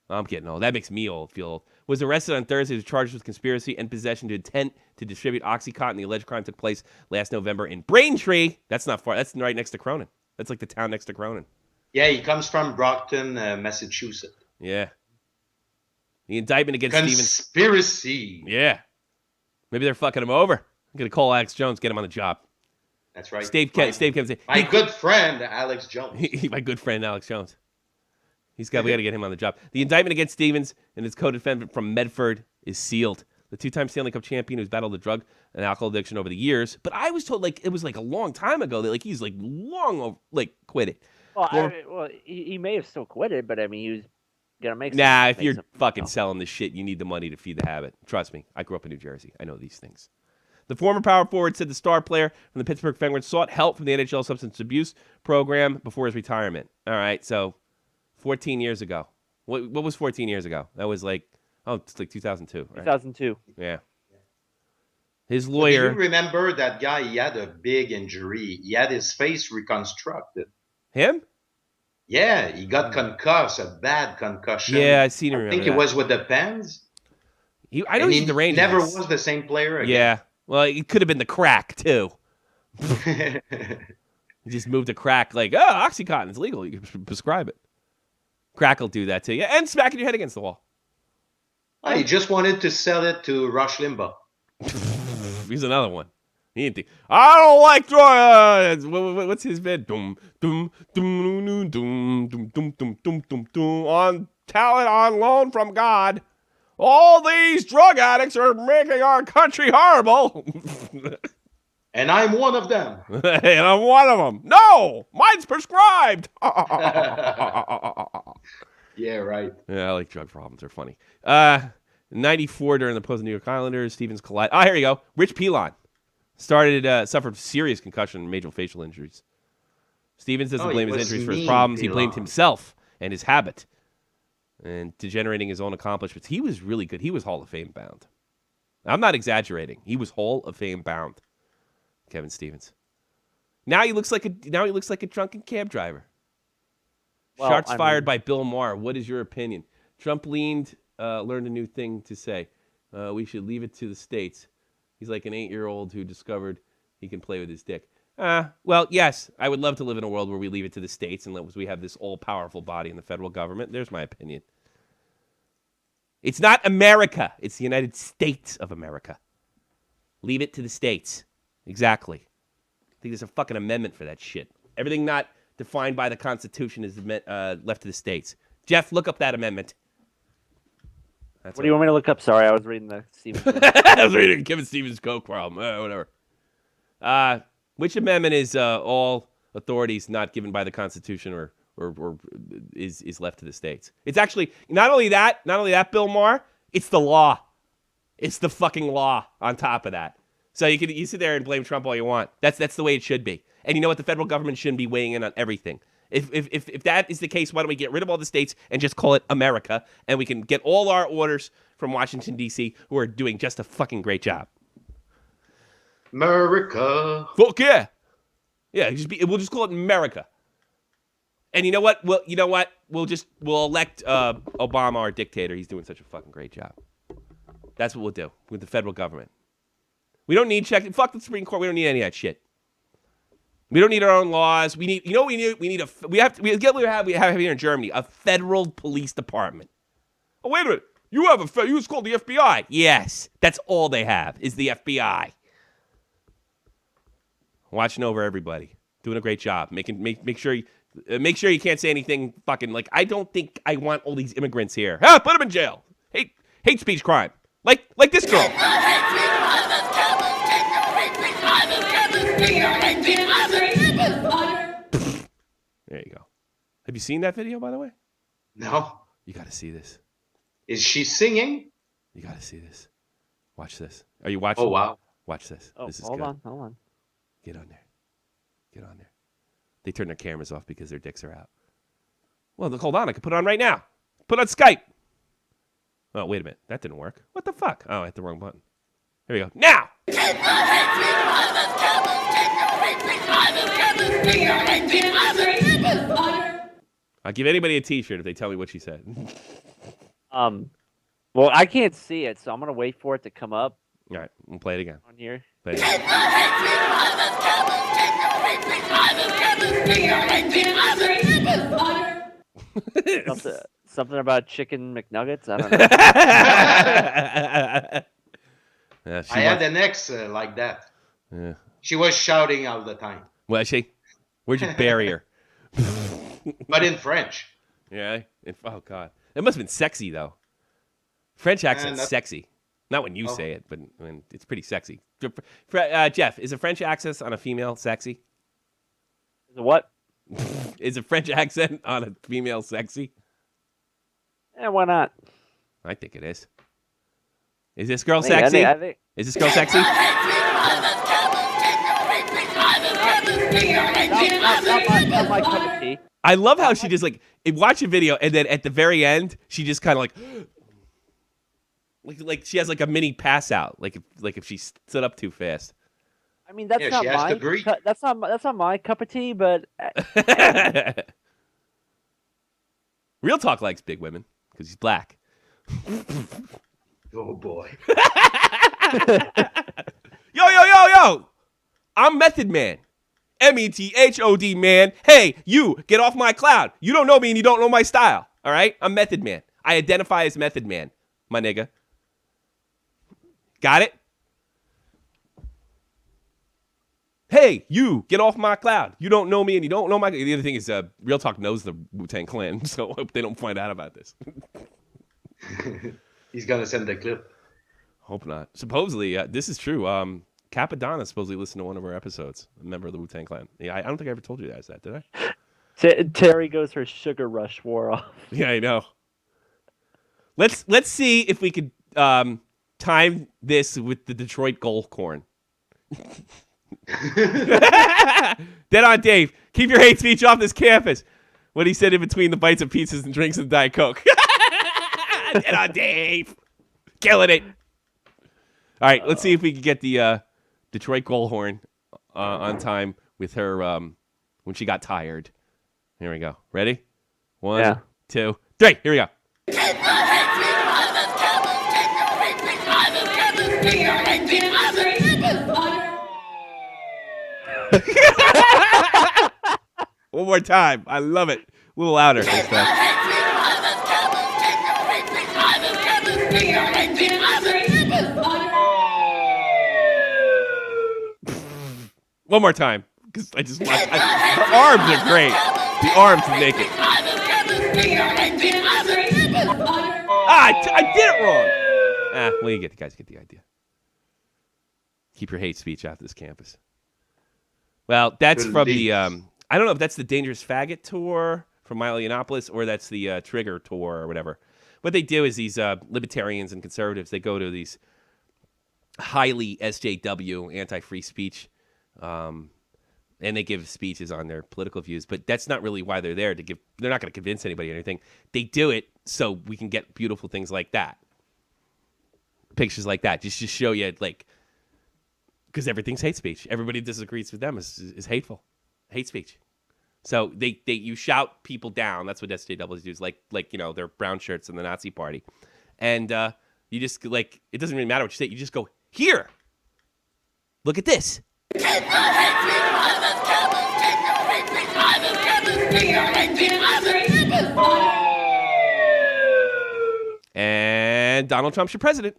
I'm getting old. That makes me feel old. Was arrested on Thursday. Was charged with conspiracy and possession to intent to distribute Oxycontin. The alleged crime took place last November in Braintree. That's not far. That's right next to Cronin. That's like the town next to Cronin. Yeah, he comes from Brockton, Massachusetts. Yeah. The indictment against Stevens. Conspiracy. Yeah. Maybe they're fucking him over. I'm going to call Alex Jones, get him on the job. That's right. Steve Kemp say, my good friend, Alex Jones. My good friend, Alex Jones. We got to get him on the job. The indictment against Stevens and his co-defendant from Medford is sealed. The two-time Stanley Cup champion who's battled the drug and alcohol addiction over the years. But I was told it was a long time ago that he's long quit it. Well, he may have still quit it, but I mean, he was gonna make. Nah, if you're fucking selling this shit, you need the money to feed the habit. Trust me, I grew up in New Jersey. I know these things. The former power forward said the star player from the Pittsburgh Penguins sought help from the NHL substance abuse program before his retirement. All right, so 14 years ago. What was 14 years ago? That was it's 2002. Right? 2002. Yeah. His lawyer. Do you remember that guy? He had a big injury. He had his face reconstructed. Him? Yeah, he got concussed, a bad concussion. Yeah, I seen him. I think it was with the Pens. I know he's the Rangers. He never was the same player again. Yeah. Well, it could have been the crack, too. He just moved to crack Oxycontin is legal. You can prescribe it. Crack will do that to you. And smacking your head against the wall. Oh, he just wanted to sell it to Rush Limbaugh. He's another one. He didn't think, I don't like drugs. What's his bit? Dum dum dum dum dum dum dum dum dum dum on talent on loan from God. All these drug addicts are making our country horrible. And I'm one of them. And I'm one of them. No, mine's prescribed. Yeah, right. Yeah, I like drug problems. They're funny. 94 during the post New York Islanders. Stevens collide. Oh, here you go. Rich Pilon. Suffered serious concussion and major facial injuries. Stevens doesn't blame his injuries for his mean, problems. He Elon. blamed himself and his habit and degenerating his own accomplishments. He was really good. He was Hall of Fame bound. I'm not exaggerating. He was Hall of Fame bound. Kevin Stevens. Now he looks like a drunken cab driver. Well, Shots fired by Bill Maher. What is your opinion? Trump leaned, learned a new thing to say. We should leave it to the states. He's like an 8-year-old who discovered he can play with his dick. Well, yes, I would love to live in a world where we leave it to the states and we have this all-powerful body in the federal government. There's my opinion. It's not America. It's the United States of America. Leave it to the states. Exactly. I think there's a fucking amendment for that shit. Everything not defined by the Constitution is left to the states. Jeff, look up that amendment. What do you want me to look up? Sorry, I was reading the Stevens. I was reading Kevin Stevens' Coke problem. Whatever. Which amendment is all authorities not given by the Constitution or is left to the states? It's actually not only that, Bill Maher, it's the law. It's the fucking law on top of that. So you sit there and blame Trump all you want. That's the way it should be. And you know what? The federal government shouldn't be weighing in on everything. If that is the case, why don't we get rid of all the states and just call it America, and we can get all our orders from Washington, D.C., who are doing just a fucking great job. America. Fuck yeah. Yeah, we'll just call it America. And you know what? We'll elect Obama our dictator. He's doing such a fucking great job. That's what we'll do with the federal government. We don't need fuck the Supreme Court. We don't need any of that shit. We don't need our own laws. We have here in Germany a federal police department. Oh, wait a minute. It's called the FBI. Yes, that's all they have is the FBI. Watching over everybody, doing a great job, make sure you can't say anything fucking like I don't think I want all these immigrants here. Put them in jail. Hate speech crime. Like this girl. There you go. Have you seen that video, by the way? No. You got to see this. Is she singing? You got to see this. Watch this. Are you watching? Oh, wow. Watch this. Oh, this is hold good. on. Get on there. They turn their cameras off because their dicks are out. Well, hold on. I can put it on right now. Put it on Skype. Oh, wait a minute. That didn't work. What the fuck? Oh, I hit the wrong button. Here we go. Now! I'll give anybody a t-shirt if they tell me what she said. Well, I can't see it, so I'm going to wait for it to come up. All right, we'll play it again. On here. Play it again. Something about chicken McNuggets? I don't know. I had an ex like that. Yeah. She was shouting all the time. Was she? Where'd you bury her? But in French. Yeah? Oh, God. It must have been sexy, though. French accent's sexy. Not when you say it, but when it's pretty sexy. Jeff, is a French accent on a female sexy? Is it what? Is a French accent on a female sexy? Yeah, why not? I think it is. Is this girl sexy? I think... Is this girl sexy? Not my cup of tea. I love how she just watch a video and then at the very end she just kind of like she has like a mini pass out like if she stood up too fast. I mean that's not my cup of tea, but Real Talk likes big women because he's black. Oh boy. Yo! I'm Method Man. METHOD man. Hey, you, get off my cloud. You don't know me and you don't know my style. All right? I'm Method Man. I identify as Method Man, my nigga. Got it? Hey, you, get off my cloud. You don't know me and you don't know my... The other thing is Real Talk knows the Wu-Tang Clan, so I hope they don't find out about this. He's going to send the clip. Hope not. Supposedly, this is true. Capadonna supposedly listened to one of our episodes, a member of the Wu-Tang Clan. Yeah, I don't think I ever told you guys that, did I? Terry goes her sugar rush wore off. Yeah, I know. Let's see if we could time this with the Detroit goal corn. Dead on Dave. Keep your hate speech off this campus. What he said in between the bites of pizzas and drinks of Diet Coke. Dead on Dave. Killing it. All right, let's see if we can get the Detroit goal horn on time with her when she got tired. Here we go. Ready? 1, 2, 3. Here we go. One more time. I love it. A little louder. One more time. Because I just watched. Her arms are great. The arms are naked. I did it wrong. Well, you guys get the idea. Keep your hate speech off this campus. Well, that's from the, I don't know if that's the Dangerous Faggot tour from Milo Yiannopoulos or that's the Trigger tour or whatever. What they do is these libertarians and conservatives, they go to these highly SJW, anti-free speech, and they give speeches on their political views. But that's not really why they're there to give. They're not going to convince anybody or anything. They do it so we can get beautiful things like that, pictures like that, just to show you like, because everything's hate speech. Everybody disagrees with them is hateful, hate speech. So you shout people down. That's what SJWs do. Is like their brown shirts in the Nazi Party, and you just like it doesn't really matter what you say. You just go here. Look at this. And Donald Trump's your president.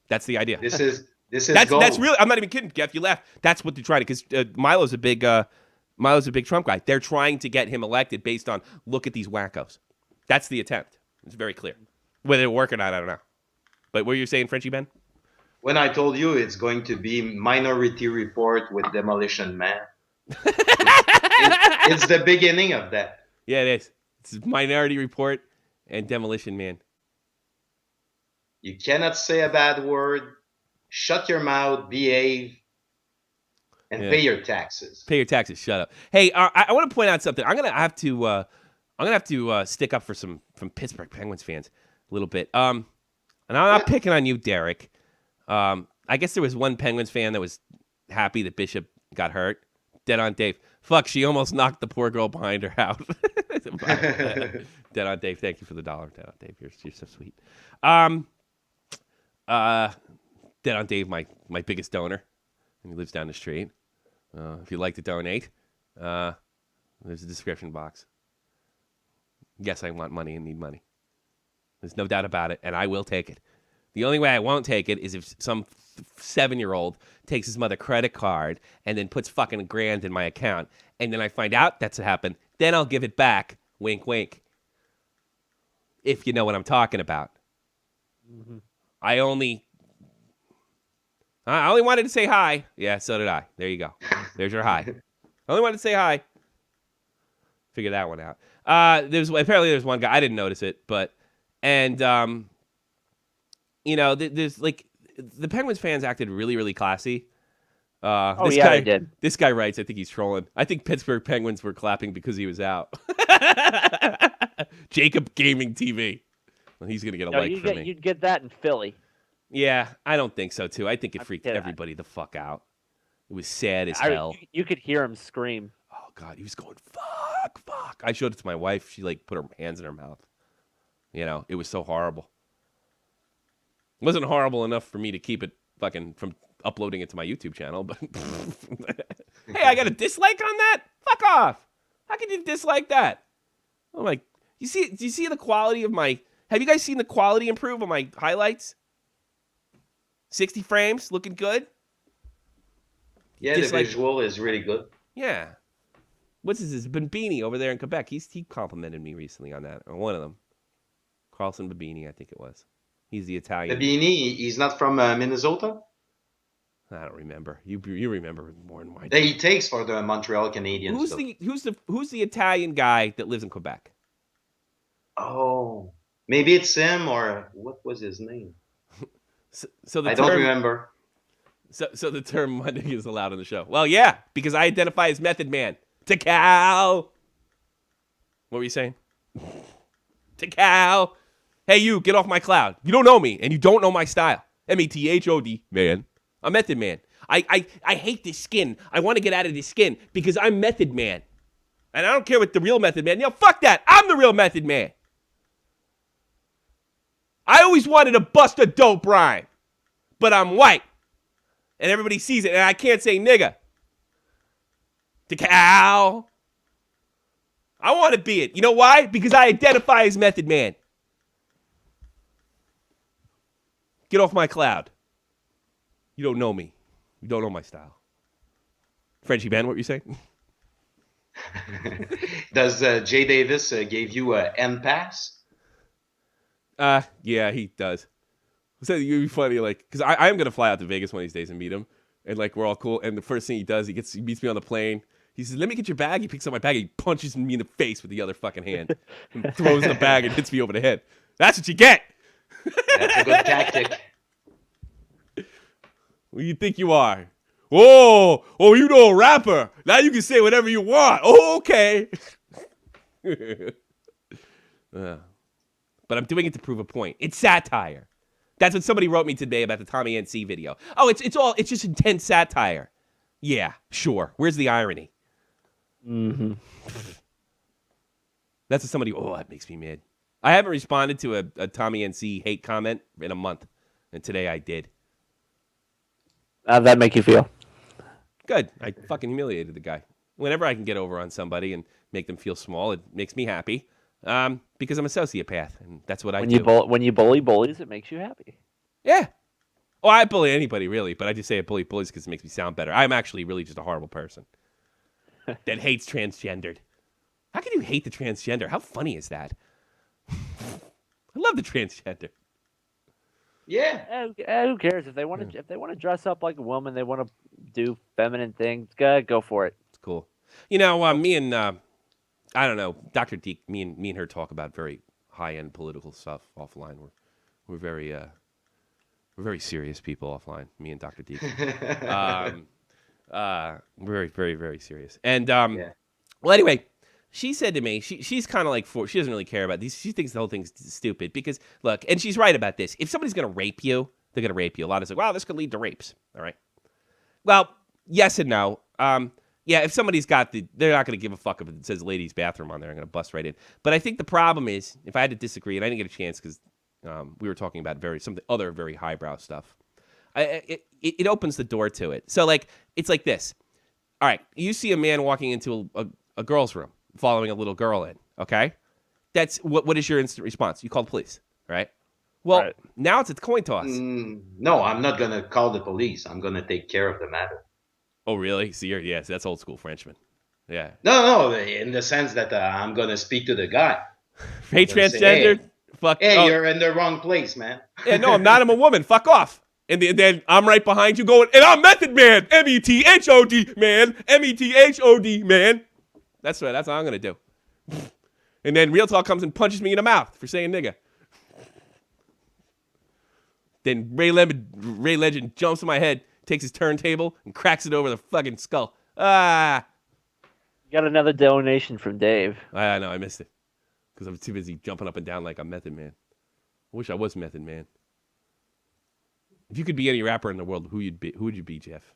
That's the idea. This is that's really. I'm not even kidding, Jeff. You laugh. That's what they're trying to. Because Milo's a big Trump guy. They're trying to get him elected based on look at these wackos. That's the attempt. It's very clear. Whether it'll work or not, I don't know. But what were you saying, Frenchie Ben? When I told you it's going to be Minority Report with Demolition Man. It's the beginning of that. Yeah, it is. It's Minority Report and Demolition Man. You cannot say a bad word. Shut your mouth, behave, and pay your taxes. Pay your taxes. Shut up. Hey, I want to point out something. I'm gonna have to stick up for some Pittsburgh Penguins fans a little bit. And I'm not picking on you, Derek. I guess there was one Penguins fan that was happy that Bishop got hurt. Dead on Dave. Fuck, she almost knocked the poor girl behind her out. Dead on Dave. Thank you for the $1. Dead on Dave. You're so sweet. Dead on Dave, my biggest donor. And he lives down the street. If you'd like to donate, there's a description box. Yes, I want money and need money. There's no doubt about it, and I will take it. The only way I won't take it is if some 7-year-old takes his mother credit card and then puts fucking $1,000 in my account, and then I find out that's what happened. Then I'll give it back. Wink, wink. If you know what I'm talking about. Mm-hmm. I only wanted to say hi. Yeah, so did I. There you go. There's your hi. I only wanted to say hi. Figure that one out. Apparently there's one guy. I didn't notice it, but there's like the Penguins fans acted really, really classy. They did. This guy writes, I think he's trolling. I think Pittsburgh Penguins were clapping because he was out. Jacob Gaming TV. Well, he's gonna get a like from me. You'd get that in Philly. Yeah, I don't think so too. I think it freaked everybody the fuck out. It was sad as hell. You could hear him scream. Oh God, he was going fuck. I showed it to my wife. She like put her hands in her mouth. It was so horrible. It wasn't horrible enough for me to keep it fucking from uploading it to my YouTube channel, but hey, I got a dislike on that? Fuck off. How can you dislike that? Oh my, do you see the quality of have you guys seen the quality improve on my highlights? 60 frames, looking good? Yeah, the visual is really good. Yeah. What's this? Babini over there in Quebec. He complimented me recently on that, or one of them. Carlson Babini, I think it was. He's the Italian. Babini, he's not from Minnesota? I don't remember. You remember more than I do. That he takes for the Montreal Canadiens. Who's the Italian guy that lives in Quebec? Oh, maybe it's him, or what was his name? So I don't remember. So the term Monday is allowed on the show. Well, yeah, because I identify as Method Man. Tikal. What were you saying? Tikal. Hey, you, get off my cloud. You don't know me, and you don't know my style. METHOD, man. I'm Method Man. I hate this skin. I want to get out of this skin because I'm Method Man. And I don't care what the real Method Man. Fuck that. I'm the real Method Man. I always wanted to bust a dope rhyme, but I'm white. And everybody sees it, and I can't say nigga. Tikal. I want to be it. You know why? Because I identify as Method Man. Get off my cloud. You don't know me. You don't know my style. Frenchie Ben, what were you saying? Does Jay Davis gave you a N pass? Yeah, he does. So it'd be funny, like, because I am gonna fly out to Vegas one of these days and meet him, and like we're all cool. And the first thing he does, he meets me on the plane. He says, "Let me get your bag." He picks up my bag. He punches me in the face with the other fucking hand, and throws the bag and hits me over the head. That's what you get. That's a good tactic. Who do you think you are? Oh, you know a rapper. Now you can say whatever you want. Oh, okay. But I'm doing it to prove a point. It's satire. That's what somebody wrote me today about the Tommy NC video. Oh, it's just intense satire. Yeah, sure. Where's the irony? Mm-hmm. That's what somebody. Oh, that makes me mad. I haven't responded to a Tommy NC hate comment in a month, and today I did. How'd that make you feel? Good. I fucking humiliated the guy. Whenever I can get over on somebody and make them feel small, it makes me happy. Because I'm a sociopath, and that's what I do. When you bully bullies, it makes you happy. Yeah. Oh, I bully anybody, really, but I just say I bully bullies because it makes me sound better. I'm actually really just a horrible person that hates transgendered. How can you hate the transgender? How funny is that? I love the transgender. Yeah. Who cares if they want to? If they want to dress up like a woman, they want to do feminine things. Go for it. It's cool. You know, me and I don't know, Dr. Deke. Me and her talk about very high end political stuff offline. We're very serious people offline. Me and Dr. Deke. Very, very, very serious. And well, anyway. She said to me, she's kind of like, she doesn't really care about these. She thinks the whole thing's stupid because, look, and she's right about this. If somebody's going to rape you, they're going to rape you. A lot of us are like, wow, this could lead to rapes. All right. Well, yes and no. Yeah, if somebody's got they're not going to give a fuck if it says ladies' bathroom on there. I'm going to bust right in. But I think the problem is, if I had to disagree, and I didn't get a chance because we were talking about some other very highbrow stuff, it opens the door to it. So, like, it's like this. All right, you see a man walking into a girl's room, following a little girl in, okay? That's what is your instant response? You call the police, right? Well, now it's a coin toss. No, I'm not going to call the police. I'm going to take care of the matter. Oh, really? So yes, that's old school Frenchman. Yeah. No, in the sense that I'm going to speak to the guy. Hey, transgender? Fuck. Hey, you're in the wrong place, man. Yeah, no, I'm not. I'm a woman. Fuck off. And then I'm right behind you going, and I'm Method Man. METHOD, man. METHOD, man. That's right. That's what I'm going to do. And then Real Talk comes and punches me in the mouth for saying nigga. Then Ray Legend jumps in my head, takes his turntable, and cracks it over the fucking skull. Ah. You got another donation from Dave. I know. I missed it. Because I'm too busy jumping up and down like I'm Method Man. I wish I was Method Man. If you could be any rapper in the world, who would you be, Jeff?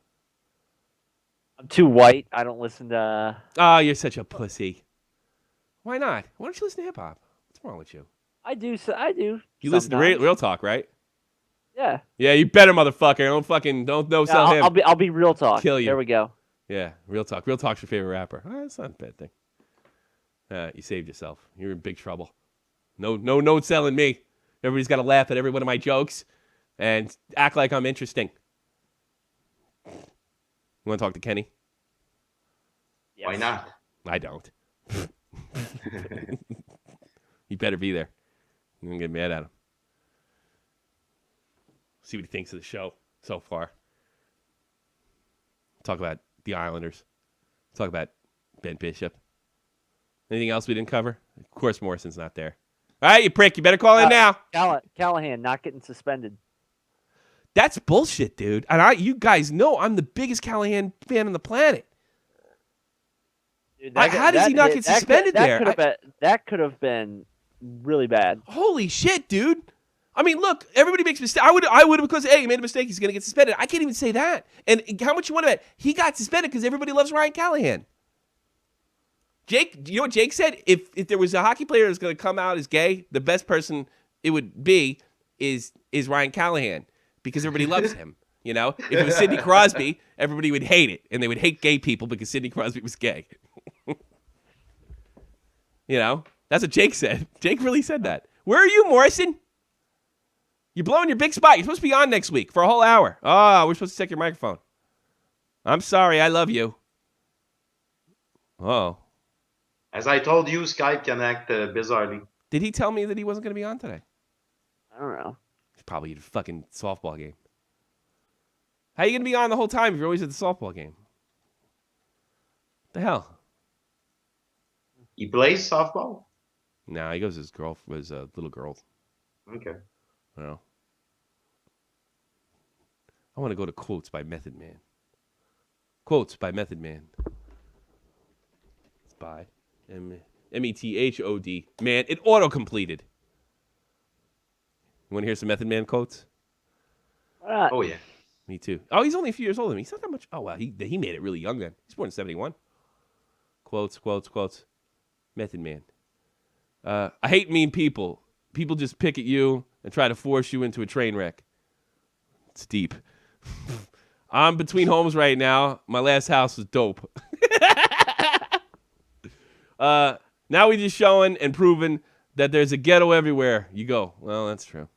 I'm too white. I don't listen to... Oh, you're such a pussy. Why not? Why don't you listen to hip-hop? What's wrong with you? I do. You sometimes. Listen to Real Talk, right? Yeah. Yeah, you better, motherfucker. Don't sell him. I'll be Real Talk. Kill you. There we go. Yeah, Real Talk. Real Talk's your favorite rapper. That's not a bad thing. You saved yourself. You're in big trouble. No selling me. Everybody's got to laugh at every one of my jokes and act like I'm interesting. You want to talk to Kenny? Yes. Why not? I don't. You better be there. I'm going to get mad at him. See what he thinks of the show so far. Talk about the Islanders. Talk about Ben Bishop. Anything else we didn't cover? Of course, Morrison's not there. All right, you prick. You better call in now. Callahan not getting suspended. That's bullshit, dude. And you guys know I'm the biggest Callahan fan on the planet. Dude, how does he not get suspended there? That could have been really bad. Holy shit, dude. I mean, look, everybody makes mistakes. I would have because, hey, he made a mistake. He's going to get suspended. I can't even say that. And how much you want to bet? He got suspended because everybody loves Ryan Callahan. Jake, you know what Jake said? If there was a hockey player that's going to come out as gay, the best person it would be is Ryan Callahan because everybody loves him. You know, if it was Sidney Crosby, everybody would hate it, and they would hate gay people because Sidney Crosby was gay. You know, that's what Jake said. Jake really said that. Where are you, Morrison? You're blowing your big spot. You're supposed to be on next week for a whole hour. Oh, we're supposed to check your microphone. I'm sorry. I love you. Oh. As I told you, Skype can act bizarrely. Did he tell me that he wasn't going to be on today? I don't know. He's probably at a fucking softball game. How are you going to be on the whole time if you're always at the softball game? The hell? He plays softball? No, he goes with his little girl. Okay. Well, I want to go to Quotes by Method Man. Quotes by Method Man. It's by M-E-T-H-O-D. Man, it auto-completed. You want to hear some Method Man quotes? Oh, yeah. Me too. Oh, he's only a few years older than me. He's not that much. Oh, wow. He made it really young then. He's born in 71. Quotes. Method Man. I hate mean people. People just pick at you and try to force you into a train wreck. It's deep. I'm between homes right now. My last house was dope. Now we just showing and proving that there's a ghetto everywhere you go. Well, that's true.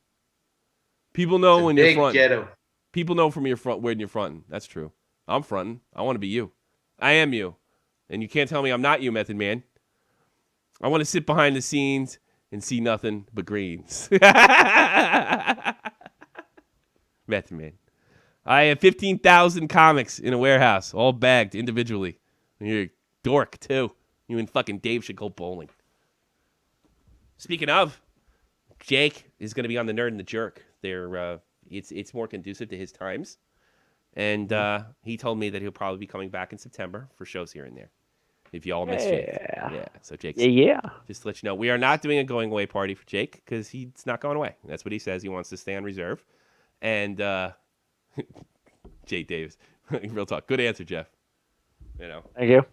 People know when you're fronting. Ghetto. People know from your front when you're fronting. That's true. I'm fronting. I want to be you. I am you. And you can't tell me I'm not you, Method Man. I want to sit behind the scenes and see nothing but greens. Method Man. I have 15,000 comics in a warehouse, all bagged individually. And you're a dork, too. You and fucking Dave should go bowling. Speaking of, Jake is going to be on The Nerd and the Jerk. It's more conducive to his times. And he told me that he'll probably be coming back in September for shows here and there. If you all miss Jake. Yeah. So Jake. Yeah. Just to let you know, we are not doing a going away party for Jake because he's not going away. That's what he says. He wants to stay on reserve. And Jay Davis, real talk. Good answer, Jeff. You know. Thank you.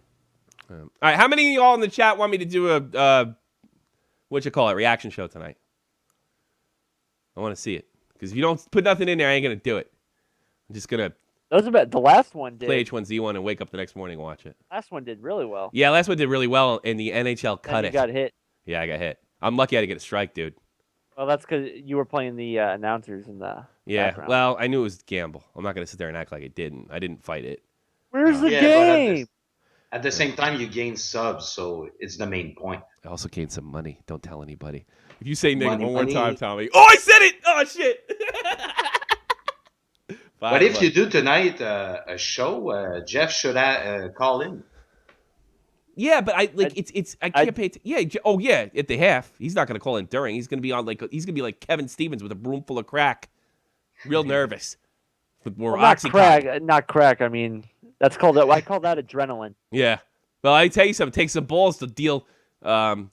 All right. How many of y'all in the chat want me to do a reaction show tonight? I want to see it because if you don't put nothing in there, I ain't gonna do it. I'm just gonna. The last one did. Play H1Z1 and wake up the next morning and watch it. Last one did really well. Yeah, last one did really well, and the NHL cut it. You got hit. Yeah, I got hit. I'm lucky I didn't get a strike, dude. Well, that's because you were playing the announcers in the background. Well, I knew it was a gamble. I'm not going to sit there and act like I didn't. I didn't fight it. Where's the game? At the same time, you gain subs, so it's the main point. I also gained some money. Don't tell anybody. If you say nigga one more time, Tommy. Oh, I said it! Oh, shit! But if you do tonight a show, Jeff should call in. Yeah, but I can't pay. At the half, he's not going to call in during. He's going to be on he's going to be like Kevin Stevens with a broom full of crack, real nervous. With more Oxycontin. Not crack. I mean, I call that adrenaline. Yeah. Well, I tell you something. Take some balls to deal Oxycontin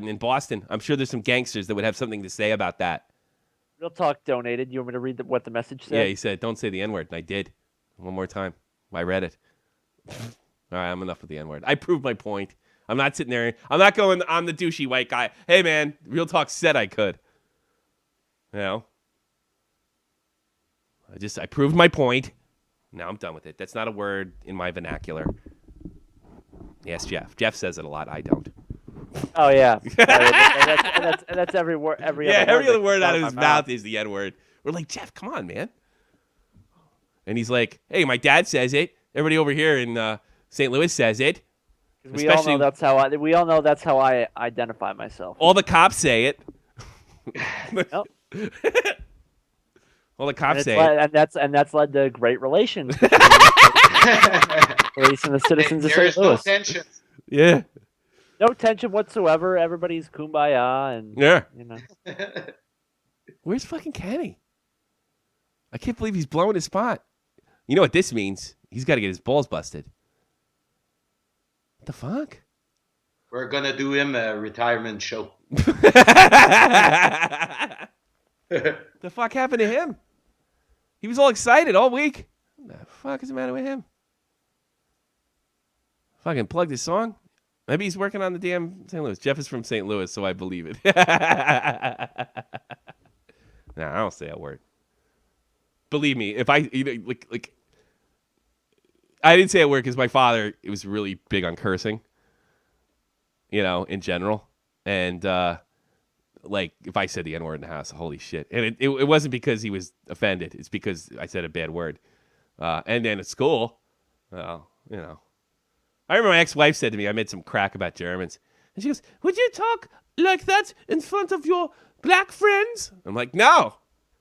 in Boston. I'm sure there's some gangsters that would have something to say about that. Real Talk donated. You want me to read what the message said? Yeah, he said, "Don't say the N-word," and I did. One more time. I read it. All right, I'm enough with the N-word. I proved my point. I'm not sitting there. I'm not going, I'm the douchey white guy. Hey, man, Real Talk said I could. You know? I proved my point. Now I'm done with it. That's not a word in my vernacular. Yes, Jeff. Jeff says it a lot. I don't. Oh, yeah. That's every word. Every other word out of his mouth is the N-word. We're like, Jeff, come on, man. And he's like, hey, my dad says it. Everybody over here in St. Louis says it. We all know that's how I identify myself. All the cops say it. All the cops say it. And that's led to great relations. Police and the citizens of St. Louis. No tension. Yeah. No tension whatsoever. Everybody's kumbaya and yeah. You know. Where's fucking Kenny? I can't believe he's blowing his spot. You know what this means? He's got to get his balls busted. What the fuck? We're gonna do him a retirement show. The fuck happened to him? He was all excited all week. What the fuck is the matter with him? Fucking plugged his song. Maybe he's working on the damn St. Louis. Jeff is from St. Louis, so I believe it. Nah, I don't say a word. Believe me, if I like, I didn't say a word because my father was really big on cursing. In general, and like if I said the N-word in the house, holy shit! And it wasn't because he was offended; it's because I said a bad word. And then at school, well, I remember my ex-wife said to me, I made some crack about Germans, and she goes, "Would you talk like that in front of your black friends?" I'm like, "No."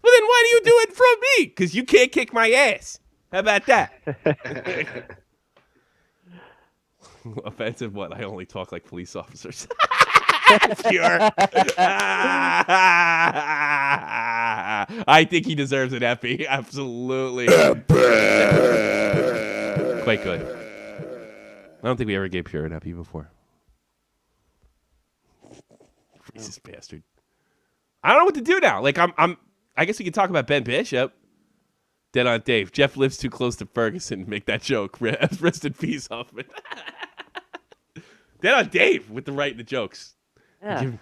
Well, then why do you do it from me? Because you can't kick my ass. How about that? Offensive what? I only talk like police officers. Pure. I think he deserves an Effie. Absolutely. Quite good. I don't think we ever gave Pure an Effie before. Racist bastard. I don't know what to do now. Like I guess we could talk about Ben Bishop. Dead on Dave. Jeff lives too close to Ferguson to make that joke. Rest in peace, Huffman. Dead on Dave with the writing the jokes. Yeah.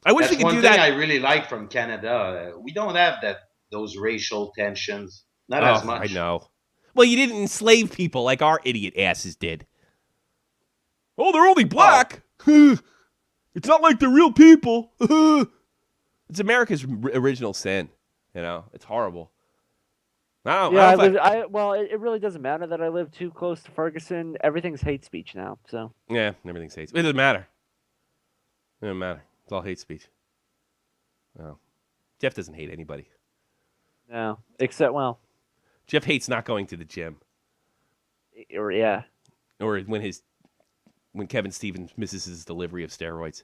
I wish we could do that. One thing I really like from Canada. We don't have those racial tensions. Not as much. I know. Well, you didn't enslave people like our idiot asses did. Oh, they're only black. Oh. It's not like they're real people. It's America's original sin. It's horrible. It really doesn't matter that I live too close to Ferguson. Everything's hate speech now. So yeah, everything's hate speech. It doesn't matter. It doesn't matter. It's all hate speech. No, Jeff doesn't hate anybody. No, Jeff hates not going to the gym. Or when Kevin Stevens misses his delivery of steroids.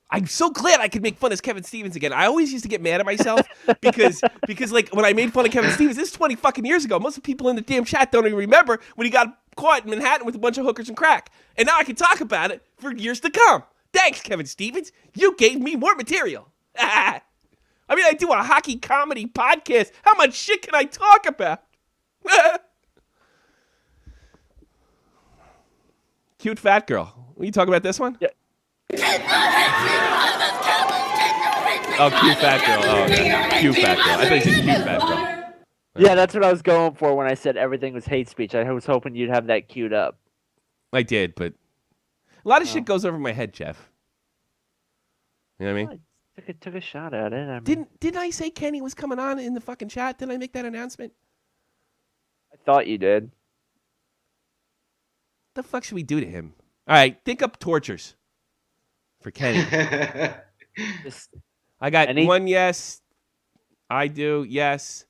I'm so glad I could make fun of Kevin Stevens again. I always used to get mad at myself because like when I made fun of Kevin Stevens, this is 20 fucking years ago. Most of the people in the damn chat don't even remember when he got caught in Manhattan with a bunch of hookers and crack. And now I can talk about it for years to come. Thanks, Kevin Stevens. You gave me more material. I do a hockey comedy podcast. How much shit can I talk about? Cute fat girl. Will you talk about this one? Yeah. Oh, cute fat girl. Oh, okay. Cute fat girl. I thought you said cute fat girl. Yeah, that's what I was going for when I said everything was hate speech. I was hoping you'd have that queued up. I did, but a lot of shit goes over my head, Jeff. You know what I mean? I took a shot at it. Didn't I say Kenny was coming on in the fucking chat? Didn't I make that announcement? I thought you did. What the fuck should we do to him? All right, think up tortures for Kenny. I got one yes. I do yes.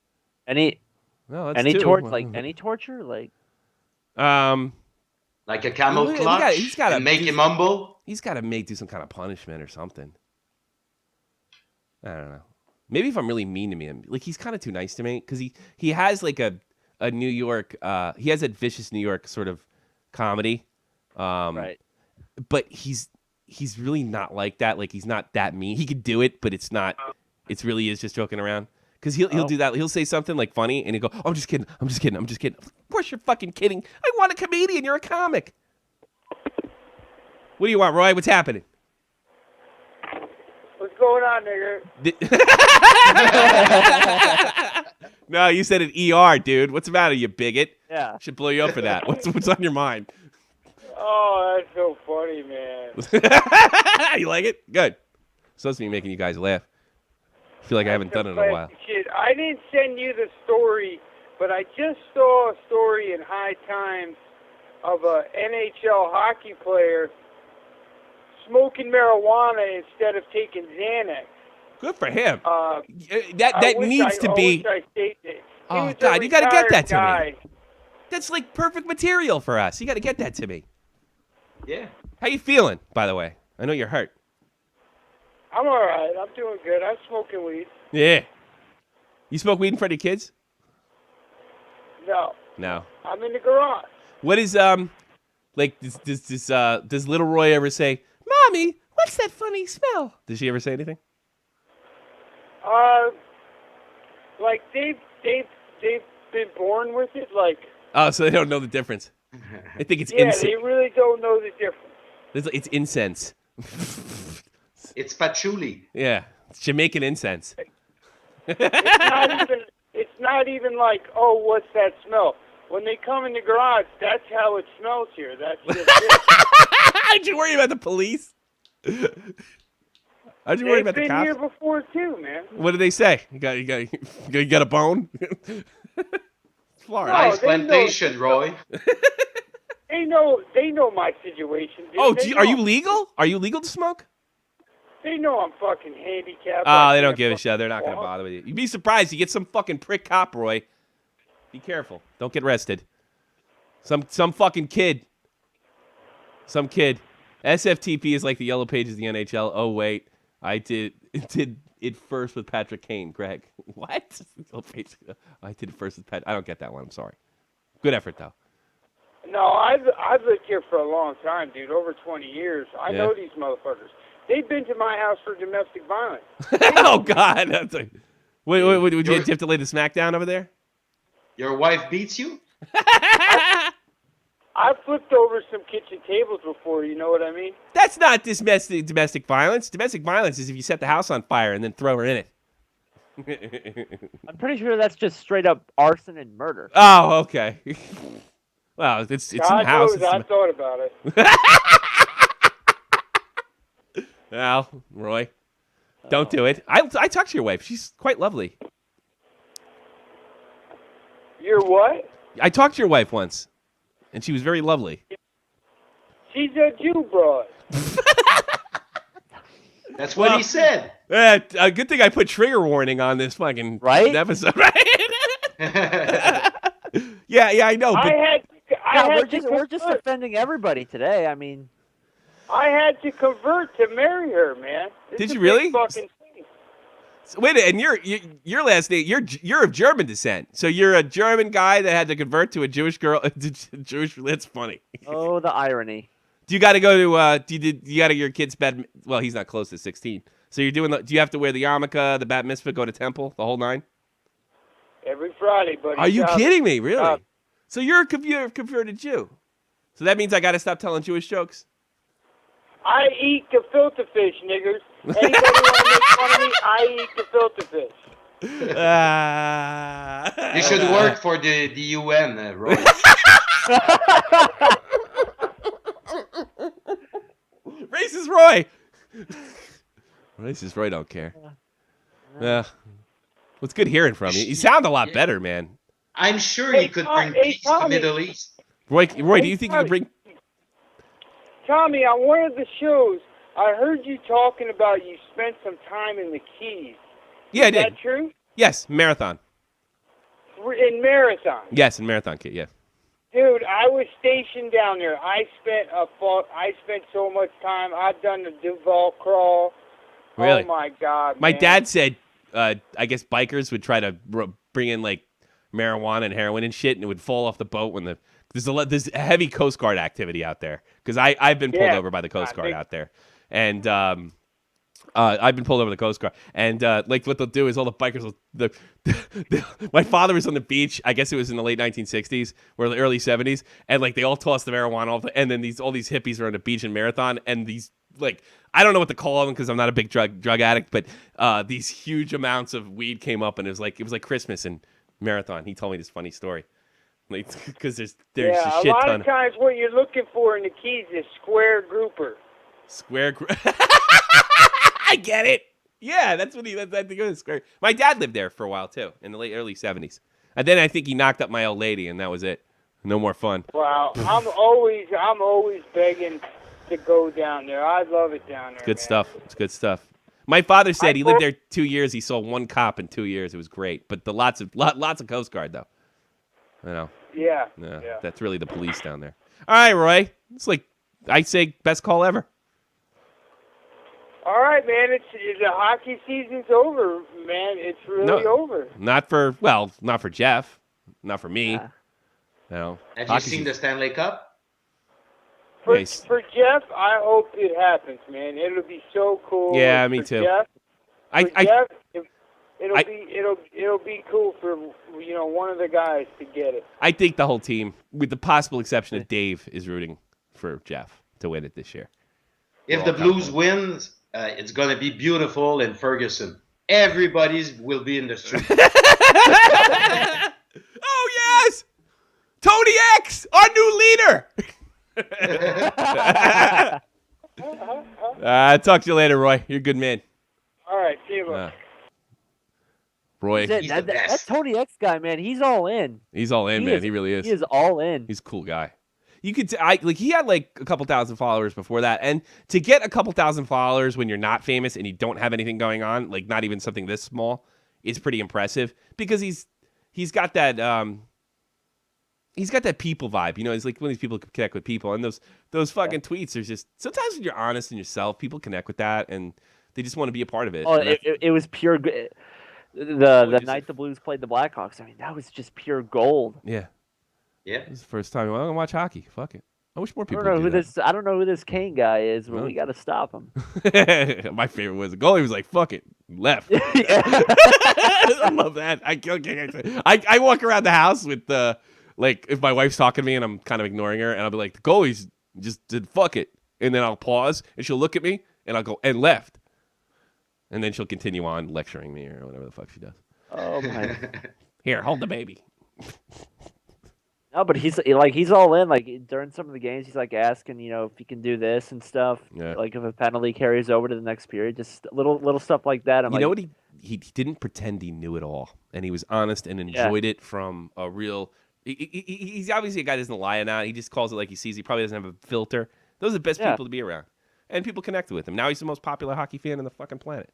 Any torture? Like like a camel clutch. He's got to make him humble. He's got to do some kind of punishment or something. I don't know. Maybe if I'm really mean to him, like he's kind of too nice to me because he has like a New York. He has a vicious New York sort of comedy. Right. But he's really not like that. Like he's not that mean. He could do it, but it's not. It really is just joking around. Because he'll do that. He'll say something like funny, and he'll go, "I'm just kidding. I'm just kidding. I'm just kidding." Of course you're fucking kidding. I want a comedian. You're a comic. What do you want, Roy? What's happening? What's going on, nigga? No, you said an ER, dude. What's the matter, you bigot? Yeah. Should blow you up for that. What's on your mind? Oh, that's so funny, man. You like it? Good. Supposed to be making you guys laugh. I feel like I haven't done it in a while. Kid, I didn't send you the story, but I just saw a story in High Times of a NHL hockey player smoking marijuana instead of taking Xanax. Good for him. That needs to be. Oh God, you got to get that to me. That's like perfect material for us. You got to get that to me. Yeah. How you feeling, by the way? I know you're hurt. I'm all right. I'm doing good. I'm smoking weed. Yeah. You smoke weed in front of your kids? No. No. I'm in the garage. What is like does little Roy ever say, "Mommy, what's that funny smell?" Does she ever say anything? Like they've been born with it. Like. Oh, so they don't know the difference. I think it's yeah, incense. they really don't know the difference. It's incense. It's patchouli. Yeah, it's Jamaican incense. It's not even like, oh, what's that smell? When they come in the garage, that's how it smells here. That's just it. Aren't you worried about the police? Aren't you worried about the cops? They've been here before too, man. What do they say? You got a bone? Florida. No, Nice plantation, Roy. They know my situation. Dude. Oh, are you legal? Are you legal to smoke? They know I'm fucking handicapped. Oh, they don't give a shit. They're not going to bother with you. You'd be surprised. You get some fucking prick cop, Roy. Be careful. Don't get arrested. Some fucking kid. Some kid. SFTP is like the yellow pages of the NHL. Oh, wait. I did it first with Patrick Kane. Greg. What? I did it first with Pat. I don't get that one. I'm sorry. Good effort, though. No, I've lived here for a long time, dude. Over 20 years. I know these motherfuckers. They've been to my house for domestic violence. Oh, God. That's like, wait, would you have to lay the smack down over there? Your wife beats you? I've flipped over some kitchen tables before, you know what I mean? That's not domestic violence. Domestic violence is if you set the house on fire and then throw her in it. I'm pretty sure that's just straight up arson and murder. Oh, okay. Well, it's in the house. I thought about it. Well, Roy, don't do it. I talked to your wife. She's quite lovely. You're what? I talked to your wife once, and she was very lovely. She's a Jew broad. That's what he said. A good thing I put trigger warning on this fucking episode, right? Yeah, I know. But we're just offending everybody today. I mean, I had to convert to marry her, man. Did you really? Fucking thing. So, wait, and your last name, you're of German descent, so you're a German guy that had to convert to a Jewish girl. Jewish. That's funny. Oh, the irony. Do you got to go to? You got to your kid's bed? Well, he's not close to 16, so you're doing. Do you have to wear the yarmulke, the bat mitzvah, go to temple, the whole nine? Every Friday, buddy. Are you kidding me? Really? So you're a converted Jew. So that means I got to stop telling Jewish jokes? I eat gefilte fish, niggers. Anybody want to make fun of me? I eat gefilte fish. You should work for the UN, Roy. Racist Roy. Racist Roy don't care. Yeah. Well, it's good hearing from you. You sound a lot better, man. I'm sure you could bring peace to the Middle East. Roy, do you think you could bring... Tommy, on one of the shows, I heard you talking about you spent some time in the Keys. Yeah, I did. Is that true? Yes, Marathon. In Marathon? Yes, in Marathon, kid, yeah. Dude, I was stationed down there. I spent so much time. I've done the Duval crawl. Really? Oh, my God, My man. dad said, I guess bikers would try to bring in, like, marijuana and heroin and shit, and it would fall off the boat when there's heavy Coast Guard activity out there, because I've been pulled over by the Coast Guard out there, and I've been pulled over the Coast Guard, and like what they'll do is all the bikers will my father was on the beach, I guess it was in the late 1960s or the early 70s, and like they all tossed the marijuana off, and then all these hippies were on the beach in Marathon, and these, like, I don't know what to call them because I'm not a big drug addict, but these huge amounts of weed came up, and it was like Christmas in Marathon. He told me this funny story, like, because there's a shit ton. A lot of times what you're looking for in the Keys is square grouper. I get it. Yeah, that's what I think it was square. My dad lived there for a while too, in the early 70s, and then I think he knocked up my old lady, and that was it. No more fun. Wow, I'm always begging to go down there. I love it down there. Good stuff. It's good stuff. My father said he lived there 2 years. He saw one cop in 2 years. It was great, but lots of Coast Guard though. You know. Yeah. That's really the police down there. All right, Roy. It's like I say, best call ever. All right, man. The hockey season's over, man. It's really over. Not for Jeff, not for me. Yeah. No. Have you seen the Stanley Cup? For Jeff, I hope it happens, man. It'll be so cool. Yeah, me too. Jeff, Jeff, it'll be cool for one of the guys to get it. I think the whole team, with the possible exception of Dave, is rooting for Jeff to win it this year. If the Blues wins, it's going to be beautiful in Ferguson. Everybody will be in the street. Oh, yes! Tony X, our new leader! Talk to you later, Roy. You're a good man. All right, see you later. Roy. That Tony X guy, man, he's all in. He's all in, man. He really is. He is all in. He's a cool guy. You could he had like a couple thousand followers before that, and to get a couple thousand followers when you're not famous and you don't have anything going on, like not even something this small, is pretty impressive because he's got that people vibe. You know, he's like one of these people who can connect with people, and those fucking tweets are just sometimes when you're honest in yourself, people connect with that and they just want to be a part of it. Oh, it was pure. The night the Blues played the Blackhawks, I mean, that was just pure gold. Yeah. Yeah. This is the first time. I'm going to watch hockey. Fuck it. I wish more people I would do that. I don't know who this Kane guy is, but we got to stop him. My favorite was the goalie was like, fuck it. Left. I love that. I walk around the house with like if my wife's talking to me and I'm kind of ignoring her and I'll be like, the goalie's just did fuck it. And then I'll pause and she'll look at me and I'll go, and left. And then she'll continue on lecturing me or whatever the fuck she does. Oh my. Here, hold the baby. No, but he's all in. Like during some of the games, he's like asking, if he can do this and stuff. Yeah. Like if a penalty carries over to the next period, just little stuff like that. You know what? He didn't pretend he knew it all, and he was honest and enjoyed it from a real. He's obviously a guy that doesn't lie about it. He just calls it like he sees. He probably doesn't have a filter. Those are the best people to be around, and people connect with him. Now he's the most popular hockey fan on the fucking planet.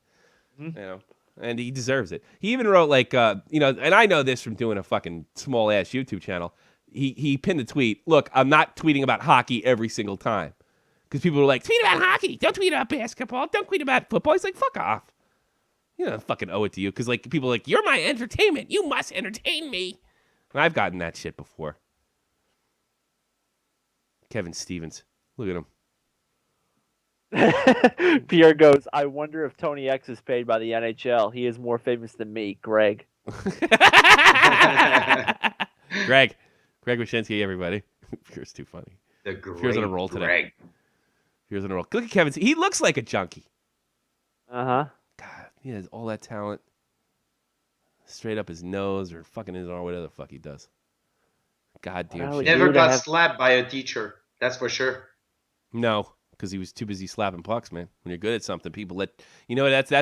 Mm-hmm. And he deserves it. He even wrote and I know this from doing a fucking small ass YouTube channel. He pinned a tweet. Look, I'm not tweeting about hockey every single time. Because people were like, tweet about hockey. Don't tweet about basketball. Don't tweet about football. He's like, fuck off. You know, fucking owe it to you. Because like people are like, you're my entertainment. You must entertain me. And I've gotten that shit before. Kevin Stevens. Look at him. Pierre goes, I wonder if Tony X is paid by the NHL. He is more famous than me, Greg. Greg Wyshynski, everybody. Pierre's too funny. Pierre's on a roll today. Greg. Pierre's on a roll. Look at Kevin. He looks like a junkie. Uh-huh. God, he has all that talent. Straight up his nose or fucking his arm, whatever the fuck he does. Goddamn shit. Never got slapped by a teacher. That's for sure. No, because he was too busy slapping pucks, man. When you're good at something, people that's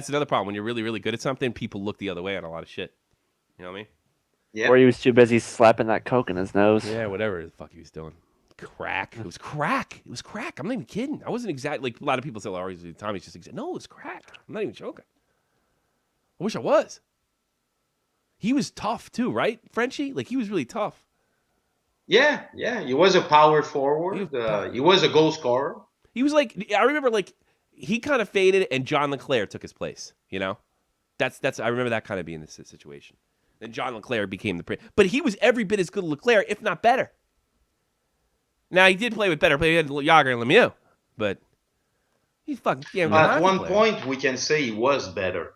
another problem. When you're really, really good at something, people look the other way on a lot of shit. You know what I mean? Yeah. Or he was too busy slapping that coke in his nose. Yeah, whatever the fuck he was doing. Crack. It was crack. It was crack. I'm not even kidding. I wasn't exactly like a lot of people say, "Oh, Tommy's just no, it was crack." I'm not even joking. I wish I was. He was tough too, right, Frenchie? Like he was really tough. Yeah. He was a power forward. He was a goal scorer. He was like, I remember like he kind of faded and John LeClair took his place. You know, that's I remember that kind of being the situation. Then John LeClair became but he was every bit as good as LeClair, if not better. Now he did play with better players. He had Yager and Lemieux, but he's fucking. Yeah, at one point, we can say he was better.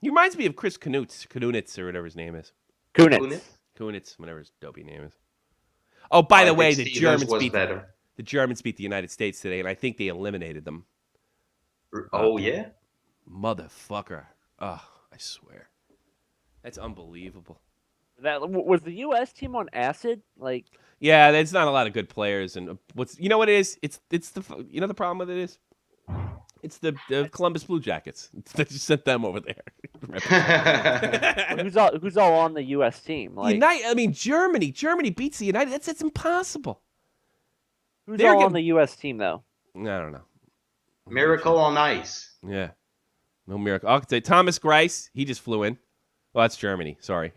He reminds me of Chris Kunitz or whatever his name is. Kunitz, whatever his dopey name is. Oh, by the way, the Germans beat the United States today, and I think they eliminated them. Oh yeah, motherfucker! Oh, I swear. That's unbelievable. That was the U.S. team on acid, like. Yeah, there's not a lot of good players, and what it is? It's the the problem with it is, it's the Columbus Blue Jackets. They just sent them over there. Who's all on the U.S. team? Like, Germany beats the United. That's impossible. Who's all on the U.S. team though? I don't know. Miracle on Ice. Yeah, no miracle. I could say Thomas Greiss. He just flew in. Well, that's Germany. Sorry.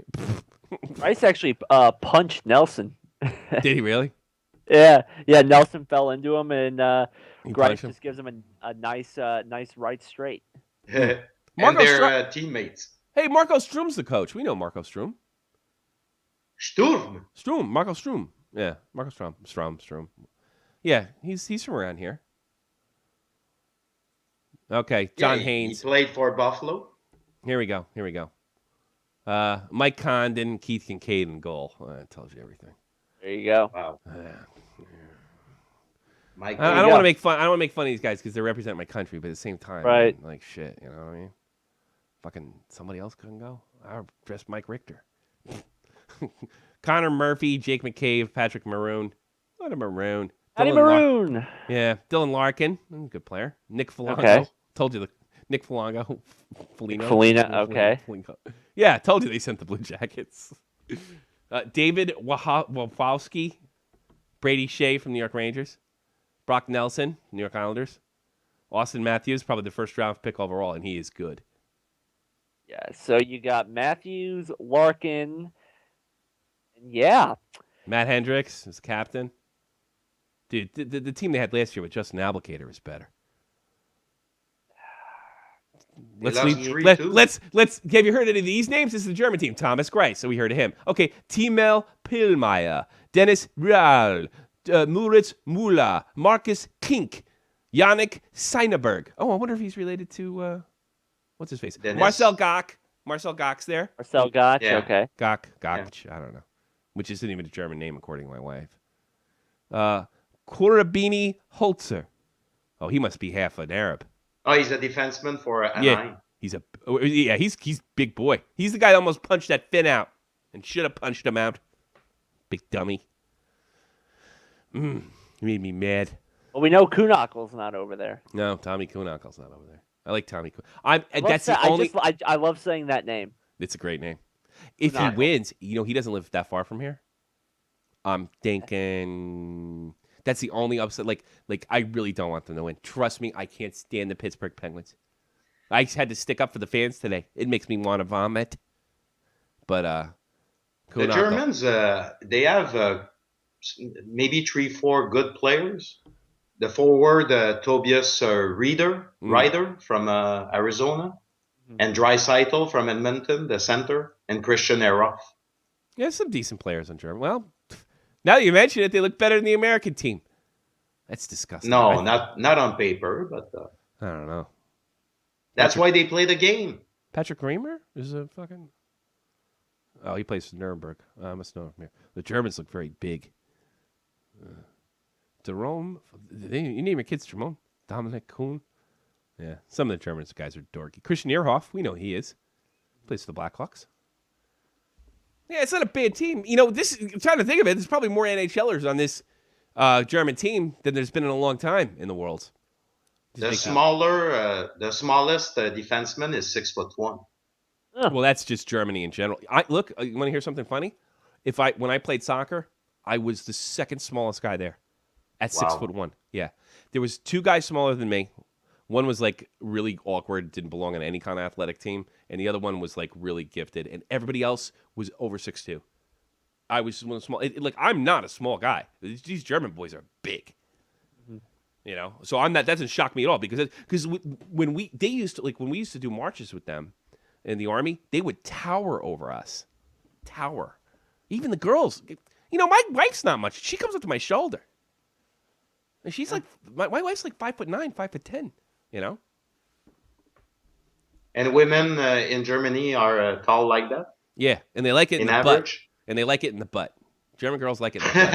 Rice actually punched Nelson. Did he really? Yeah. Nelson fell into him, and Grice punched him? just gives him a nice right straight. And Marco their teammates. Hey, Marco Strum's the coach. We know Marco Strum. Sturm. Marco Strum. Yeah, Marco Strum. Yeah, he's from around here. Okay, John Haynes. He played for Buffalo. Here we go. Mike Condon, Keith Kincaid in goal. That tells you everything. There you go. Wow. Mike, I don't want to make fun. I don't want to make fun of these guys because they represent my country, but at the same time, right? Man, like shit, you know what I mean? Fucking somebody else couldn't go. I dressed Mike Richter. Connor Murphy, Jake McCabe, Patrick Maroon. What a Maroon. Matty Maroon. Yeah, Dylan Larkin, good player. Nick Foligno. Okay. Told you Nick Foligno. Foligno. Okay. Yeah, told you they sent the Blue Jackets. David Wachowski, Brady Shea from New York Rangers, Brock Nelson, New York Islanders, Austin Matthews, probably the first round pick overall, and he is good. Yeah, so you got Matthews, Larkin, and yeah. Matt Hendricks is captain. Dude, the team they had last year with Justin Advocare was better. Let's have you heard any of these names? This is the German team. Thomas Grice, so we heard of him. Okay, Timel Pillmeyer, Dennis Real, Moritz Müller, Marcus Kink, Yannick Seineberg. Oh, I wonder if he's related to what's his face? Dennis. Marcel Gach. Marcel Gach's there. Marcel Gach, yeah. okay. Gach, I don't know. Which isn't even a German name according to my wife. Kurabini Holzer. Oh, he must be half an Arab. Oh, he's a defenseman for Anaheim. Yeah, he's big boy. He's the guy that almost punched that Finn out and should have punched him out. Big dummy. You made me mad. Well, we know Kuhnackel's not over there. No, Tommy Kuhnackel's not over there. I like Tommy. I love saying that name. It's a great name. If he wins, he doesn't live that far from here. I'm thinking that's the only upset. Like I really don't want them to win. Trust me, I can't stand the Pittsburgh Penguins. I had to stick up for the fans today. It makes me want to vomit. But the Germans, they have maybe 3-4 good players. The forward, Tobias Ryder from Arizona, and Draisaitl from Edmonton, the center, and Christian Eroff. Yeah, some decent players on German. Well, now that you mention it, they look better than the American team. That's disgusting. No, right? not on paper, but I don't know. That's why they play the game. Patrick Reimer is a fucking. Oh, he plays for Nuremberg. I must know him here. The Germans look very big. Jerome, you name your kids Jerome, Dominic Kuhn. Yeah, some of the German guys are dorky. Christian Ehrhoff, we know he is. Plays for the Blackhawks. Yeah, it's not a bad team. I'm trying to think of it. There's probably more NHLers on this German team than there's been in a long time in the world. The smallest defenseman is 6'1". Well, that's just Germany in general. Look, you want to hear something funny? When I played soccer, I was the second smallest guy there. At 6'1". Yeah. There was 2 guys smaller than me. One was like really awkward, didn't belong on any kind of athletic team, and the other one was like really gifted, and everybody else was over 6'2". I was one small. I'm not a small guy. These German boys are big. Mm-hmm. So I'm not. That doesn't shock me at all because when we used to do marches with them in the army, they would tower over us. Tower. Even the girls. My wife's not much. She comes up to my shoulder. And she's like, my wife's like 5'9", 5'10", And women in Germany are tall like that? Yeah, and they like it in the average? butt. And they like it in the butt. German girls like it in the butt.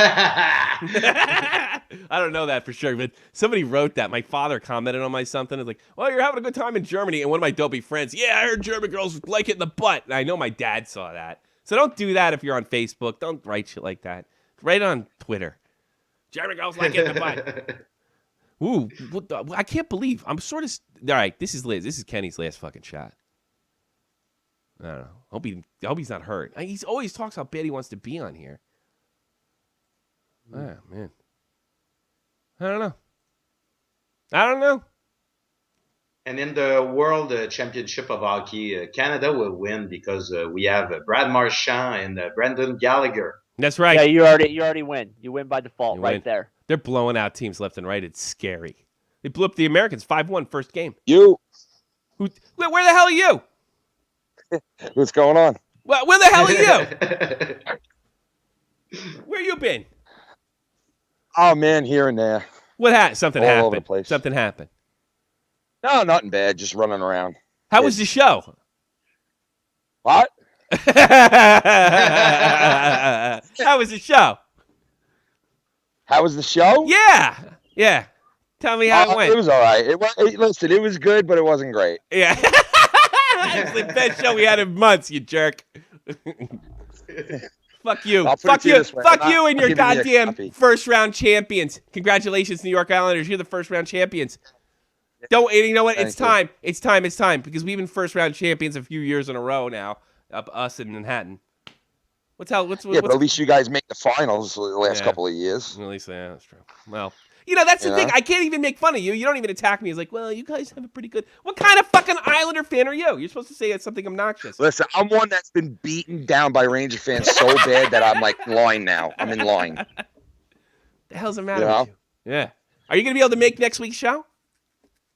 I don't know that for sure, but somebody wrote that. My father commented on my something. It's like, well, you're having a good time in Germany. And one of my dopey friends, yeah, I heard German girls like it in the butt. And I know my dad saw that. So don't do that if you're on Facebook. Don't write shit like that. Write on Twitter. German girls like it in the butt. Ooh, I can't believe. I'm sort of... All right, this is Liz. This is Kenny's last fucking shot. I don't know. I hope he's not hurt. He always talks how bad he wants to be on here. Oh, man. I don't know. And in the World Championship of Hockey, Canada will win because we have Brad Marchand and Brendan Gallagher That's right. Yeah, you already win. You win by default right there. They're blowing out teams left and right. It's scary. They blew up the Americans 5-1 first game. Where the hell are you? What's going on? Well, where the hell are you? Where you been? Oh man, here and there. What happened? Something All happened. over the place. Something happened. No, nothing bad. Just running around. How was the show? What? How was the show? How was the show? Yeah. Tell me how it went. It was all right. Listen, it was good, but it wasn't great. Yeah. It's the best show we had in months, you jerk. Fuck you. Fuck you. Fuck you and your goddamn first round champions. Congratulations, New York Islanders. You're the first round champions. You know what? It's time. It's time. Because we've been first round champions a few years in a row now. Us in Manhattan. But at least you guys make the finals the last couple of years. At least, yeah, that's true. Well, that's the thing. I can't even make fun of you. You don't even attack me. It's like, well, you guys have a pretty good... What kind of fucking Islander fan are you? You're supposed to say it's something obnoxious. Listen, I'm one that's been beaten down by Ranger fans so bad that I'm like line now. I'm in line. The hell's the matter with you? Yeah. Are you going to be able to make next week's show?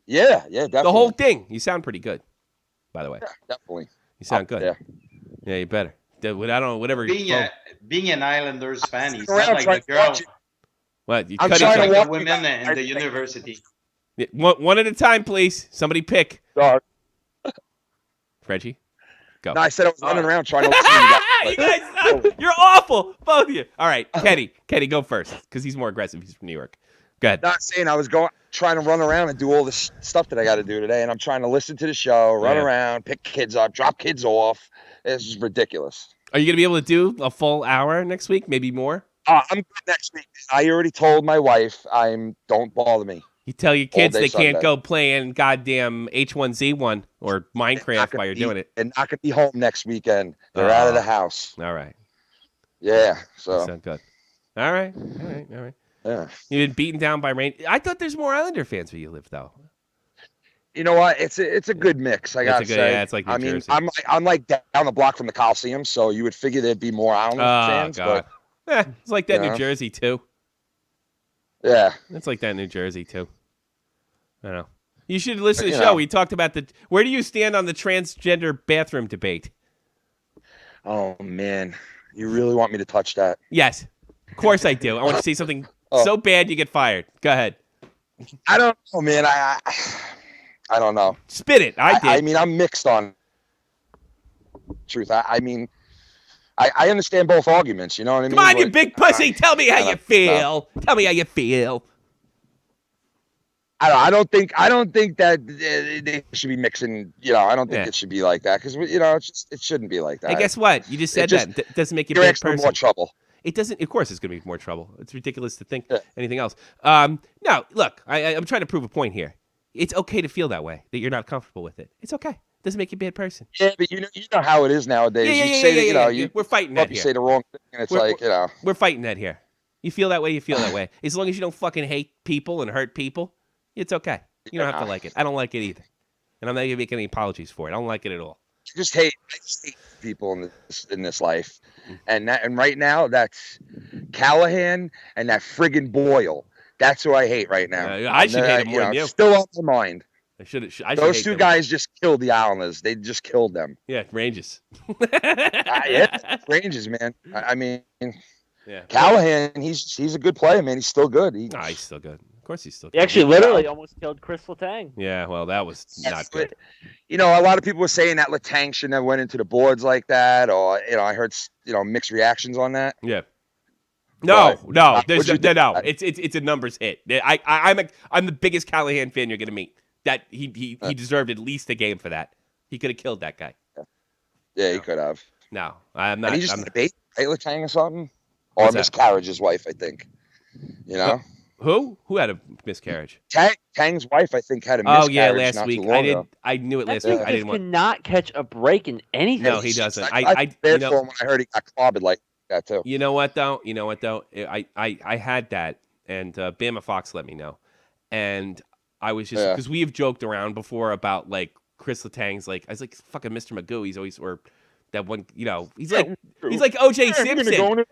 Yeah, definitely. The whole thing. You sound pretty good, by the way. Yeah, definitely. You sound good. Yeah, you better. I don't know, whatever. Being an Islanders fan, he's not like the girl. What? You I'm cut trying each to other. watch women in the university. Yeah, one at a time, please. Somebody pick. Sorry. Reggie, go. No, I said I was running around trying to listen to you guys. You guys suck. You're awful, both of you. All right, Kenny, go first because he's more aggressive. He's from New York. Go ahead. Not saying I was trying to run around and do all this stuff that I got to do today, and I'm trying to listen to the show, run around, pick kids up, drop kids off. It's just ridiculous. Are you going to be able to do a full hour next week? Maybe more? I'm good next week. I already told my wife don't bother me. You tell your kids they Sunday. can't go playing goddamn H1Z1 or Minecraft while you're doing it. They're not going to be home next weekend. They're out of the house. All right. Yeah. So. That sounds good. All right. Yeah. You've been beaten down by rain. I thought there's more Islander fans where you live, though. You know what? It's a good mix. I gotta say. Yeah, it's like New Jersey. I'm like down the block from the Coliseum, so you would figure there'd be more Islander fans. God. But it's like that in New Jersey too. Yeah, it's like that in New Jersey too. I don't know. You should listen to the show. We talked about where do you stand on the transgender bathroom debate? Oh man, you really want me to touch that? Yes, of course I do. I want to say something so bad you get fired. Go ahead. I don't know, man. I don't know. Spit it. I mean, I'm mixed on truth. I mean, I understand both arguments. You know what I mean? Come on, you big pussy. Tell me how you feel. Tell me how you feel. I don't think that they should be mixing. You know, I don't think it should be like that because it shouldn't be like that. Hey, guess what? You just said that. It doesn't make you a bad person. More trouble. It doesn't. Of course, it's going to be more trouble. It's ridiculous to think anything else. No, look, I'm trying to prove a point here. It's okay to feel that way, that you're not comfortable with it. It's okay. It doesn't make you a bad person. Yeah, but you know how it is nowadays. We're fighting that here. You say the wrong thing, and it's We're fighting that here. You feel that way, you feel that way. As long as you don't fucking hate people and hurt people, it's okay. You don't have to like it. I don't like it either. And I'm not going to make any apologies for it. I don't like it at all. I just hate people in this life. And right now, that's Callahan and that friggin' Boyle. That's who I hate right now. I should hate him more than you. Still on my mind. Those two guys just killed the Islanders. They just killed them. Yeah, Rangers. Rangers, man. I mean, Callahan, he's a good player, man. He's still good. He's still good. Of course he's still good. He actually literally almost killed Chris Letang. Yeah, well, that was not good. You know, a lot of people were saying that Letang shouldn't have went into the boards like that, or, I heard, mixed reactions on that. Yeah. No. It's a numbers hit. I'm the biggest Callahan fan you're gonna meet. That he deserved at least a game for that. He could have killed that guy. Yeah, he could have. No, I'm not. And he just debate Letang or something, or miscarriage his wife, I think. You know who had a miscarriage? Tang's wife, I think, had a miscarriage. Oh yeah, last week. I knew it last week. I didn't want. Cannot catch a break in anything. No, he doesn't. I for him when I heard he got clobbered like that too. You know what though? I had that, and Bama Fox let me know, and I was just because we have joked around before about like Chris Letang's like I was like fucking Mr. Magoo. He's always or that one he's like O.J. Simpson.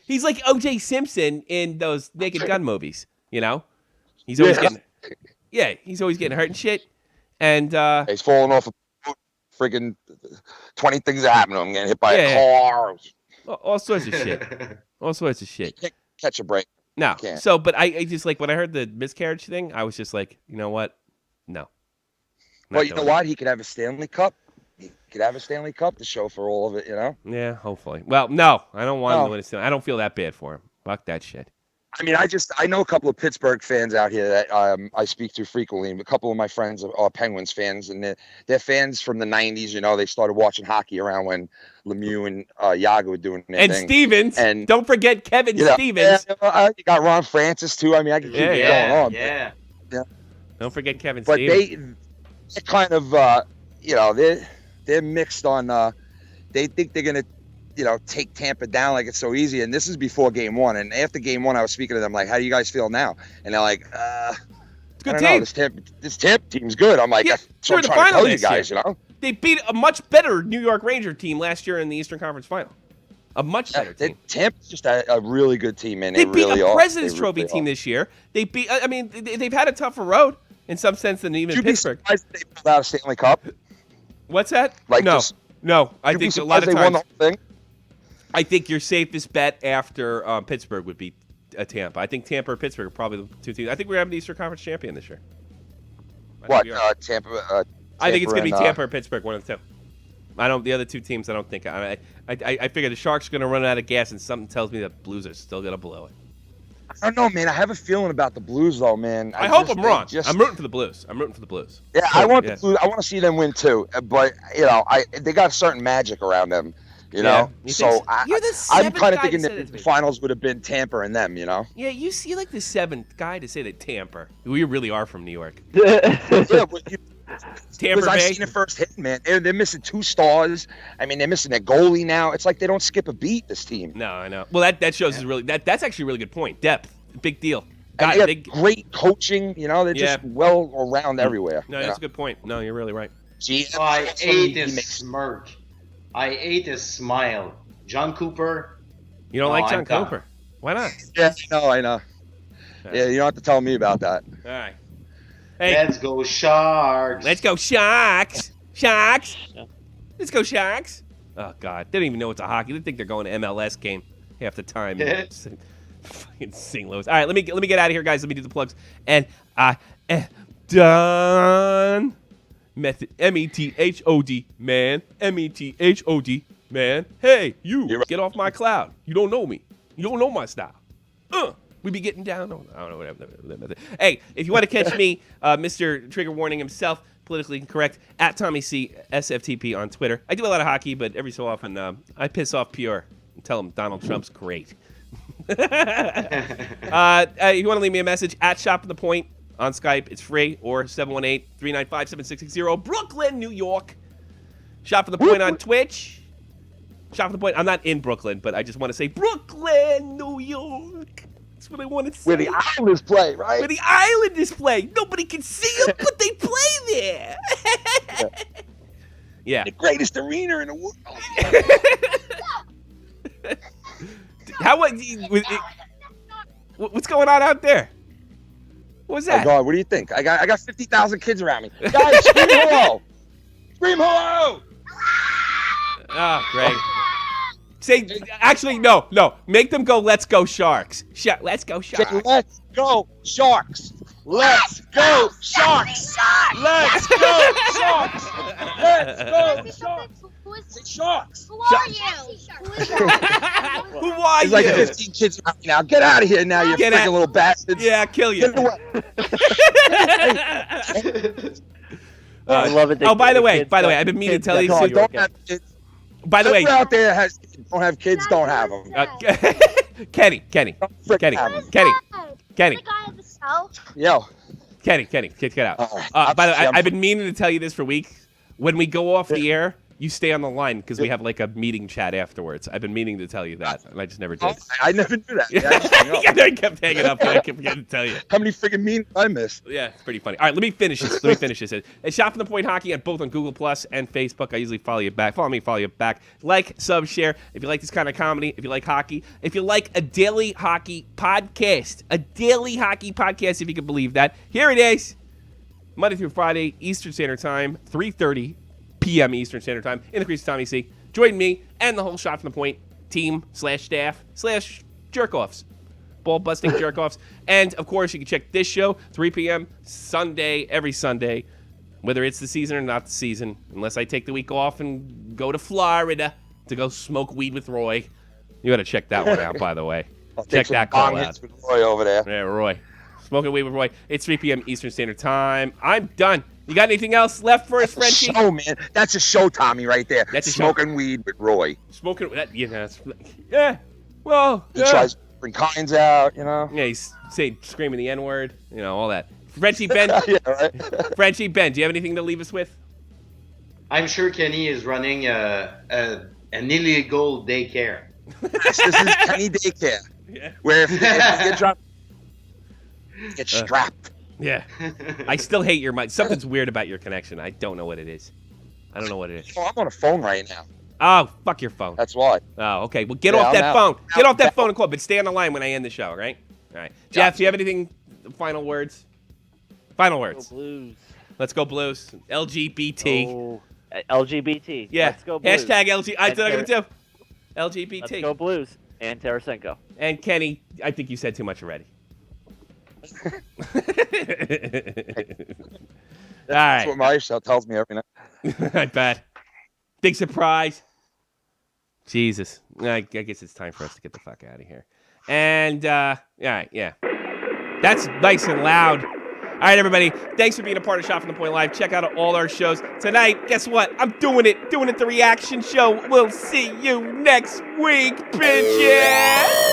He's like O.J. Simpson in those Naked Gun movies. You know, he's always he's always getting hurt and shit. And he's falling off a boat. Friggin' 20 things are happening to him. Getting hit by a car. All sorts of shit. All sorts of shit. Can't catch a break. No. So, but I just like when I heard the miscarriage thing, I was just like, you know what? No. Well, you know what? He could have a Stanley Cup. He could have a Stanley Cup to show for all of it, you know? Yeah, hopefully. Well, no, I don't want him to win a Stanley. I don't feel that bad for him. Fuck that shit. I mean, I know a couple of Pittsburgh fans out here that I speak to frequently. A couple of my friends are Penguins fans, and they're fans from the 90s. You know, they started watching hockey around when Lemieux and Yager were doing their thing. And Stevens. And don't forget Kevin Stevens. Yeah, you got Ron Francis, too. I mean, I can keep it going on. Yeah. Don't forget Kevin Stevens. But they're kind of, they're mixed on, they think they're going to, take Tampa down like it's so easy. And this is before game one. And after game one, I was speaking to them like, how do you guys feel now? And they're like, it's a good team. This Tampa team's good. I'm like, that's what I'm trying to tell you guys, you know? They beat a much better New York Ranger team last year in the Eastern Conference Final. A much better team. Tampa's just a really good team, man. They beat a President's Trophy team this year. They beat, I mean, they've had a tougher road in some sense than even Pittsburgh. They pulled out a Stanley Cup. What's that? Like no. I think a lot of they won the times. whole thing? I think your safest bet after Pittsburgh would be Tampa. I think Tampa or Pittsburgh are probably the two teams. I think we're having the Eastern Conference champion this year. Tampa? I think it's going to be Tampa or Pittsburgh, one of the two. The other two teams, I don't think. I figure the Sharks are going to run out of gas, and something tells me the Blues are still going to blow it. I don't know, man. I have a feeling about the Blues, though, man. I hope I'm wrong. I'm rooting for the Blues. Yeah, I want the Blues. I want to see them win too. But they got a certain magic around them. You know, so I'm kind of thinking that the finals would have been Tampa and them. You know. Yeah, you're like the seventh guy to say that Tampa. We really are from New York. Tampa Bay. I've seen it firsthand, man. They're missing 2 stars. I mean, they're missing their goalie now. It's like they don't skip a beat. This team. No, I know. Well, that shows is really that's actually a really good point. Depth, big deal. They got great coaching. You know, they're just well around everywhere. No, that's a good point. No, you're really right. I hate his smirk. I hate his smile. John Cooper. You don't like John Cooper? Why not? Yeah, I know. Yeah, you don't have to tell me about that. All right. Hey, let's go Sharks. Let's go Sharks. Sharks. Let's go Sharks. Oh God, they don't even know it's a hockey. They think they're going to MLS game half the time. Fucking St. Louis. All right, let me get out of here, guys. Let me do the plugs. And I am done. Method METHOD, man. METHOD, man. Hey, you get off my cloud. You don't know me. You don't know my style. We be getting down. I don't know whatever. Hey, if you want to catch me, Mr. Trigger Warning himself, politically incorrect, at Tommy C SFTP on Twitter. I do a lot of hockey, but every so often I piss off Pure and tell him Donald Trump's great. If you want to leave me a message, at Shop from the Point on Skype, it's free, or 718-395-7660, Brooklyn, New York. Shop from the Point on Twitch. Shop from the Point. I'm not in Brooklyn, but I just want to say Brooklyn, New York. That's what I want to say. Where the Islanders play, right? Where the Islanders play. Nobody can see them, but they play there. Yeah. The greatest arena in the world. What's going on out there? What was that? Oh God, what do you think? I got 50,000 kids around me. Guys, scream hello! Scream hello! Oh, great. Say, actually, no. Make them go, let's go Sharks. Let's go Sharks. Say, let's go Sharks. Let's go Sharks. Let's go Sharks. Let's go Sharks. Say Sharks. Who are you? Who are you? There's like 15 kids around me now. Get out of here now, you freaking little bastards. Yeah, kill you. I love it. By the way, I've been meaning to tell you. Don't have kids. By the way, out there don't have kids, don't have them. Kenny. Yo. Kenny, get out. By the way, I've been meaning to tell you this for weeks. When we go off the air, you stay on the line because we have like a meeting chat afterwards. I've been meaning to tell you that, and I just never did. I never knew that. Yeah, I just hung up. Yeah, I kept hanging up, and I kept forgetting to tell you. How many freaking memes I missed? Yeah, it's pretty funny. All right, let me finish this. It's Shot from the Point Hockey on both on Google Plus and Facebook. I usually follow you back. Follow me, follow you back. Like, sub, share. If you like this kind of comedy, if you like hockey, if you like a daily hockey podcast, if you can believe that. Here it is, Monday through Friday, Eastern Standard Time, 3:30 p.m. Eastern Standard Time, in the crease of Tommy C. Join me and the whole Shot from the Point team /staff /jerk-offs. Ball-busting jerk-offs. And, of course, you can check this show, 3 p.m. Sunday, every Sunday, whether it's the season or not the season, unless I take the week off and go to Florida to go smoke weed with Roy. You got to check that one out, by the way. Check that call out. With Roy over there. Yeah, Roy. Smoking weed with Roy. It's 3 p.m. Eastern Standard Time. I'm done. You got anything else left for us, Frenchie? Oh, man. That's a show, Tommy, right there. That's a Smoking weed with Roy. Smoking... yeah. Well, He tries different kinds out, you know? Yeah, he's screaming the N-word. You know, all that. Frenchie Ben. Yeah, right? Frenchie Ben, do you have anything to leave us with? I'm sure Kenny is running an illegal daycare. This is Kenny Daycare. Yeah. Where if you get dropped, you get strapped. Yeah. I still hate your mic. Something's weird about your connection. I don't know what it is. I don't know what it is. Oh, I'm on a phone right now. Oh, fuck your phone. That's why. Oh, okay. Well, get off that phone. Get off that phone and call, but stay on the line when I end the show, right? All right. Jeff, do you have anything, final words? Final words. Go Blues. Let's go Blues. LGBT. Oh, LGBT. Yeah. Let's go Blues. Hashtag LGBT. I said I'm going to do. LGBT. Let's go Blues. And Tarasenko. And Kenny, I think you said too much already. All right. That's what my show tells me every night. I bet. Big surprise. Jesus. I guess it's time for us to get the fuck out of here. And, all right, yeah. That's nice and loud. All right, everybody. Thanks for being a part of Shot from the Point Live. Check out all our shows. Tonight, guess what? I'm doing it the reaction show. We'll see you next week, bitches. Yeah.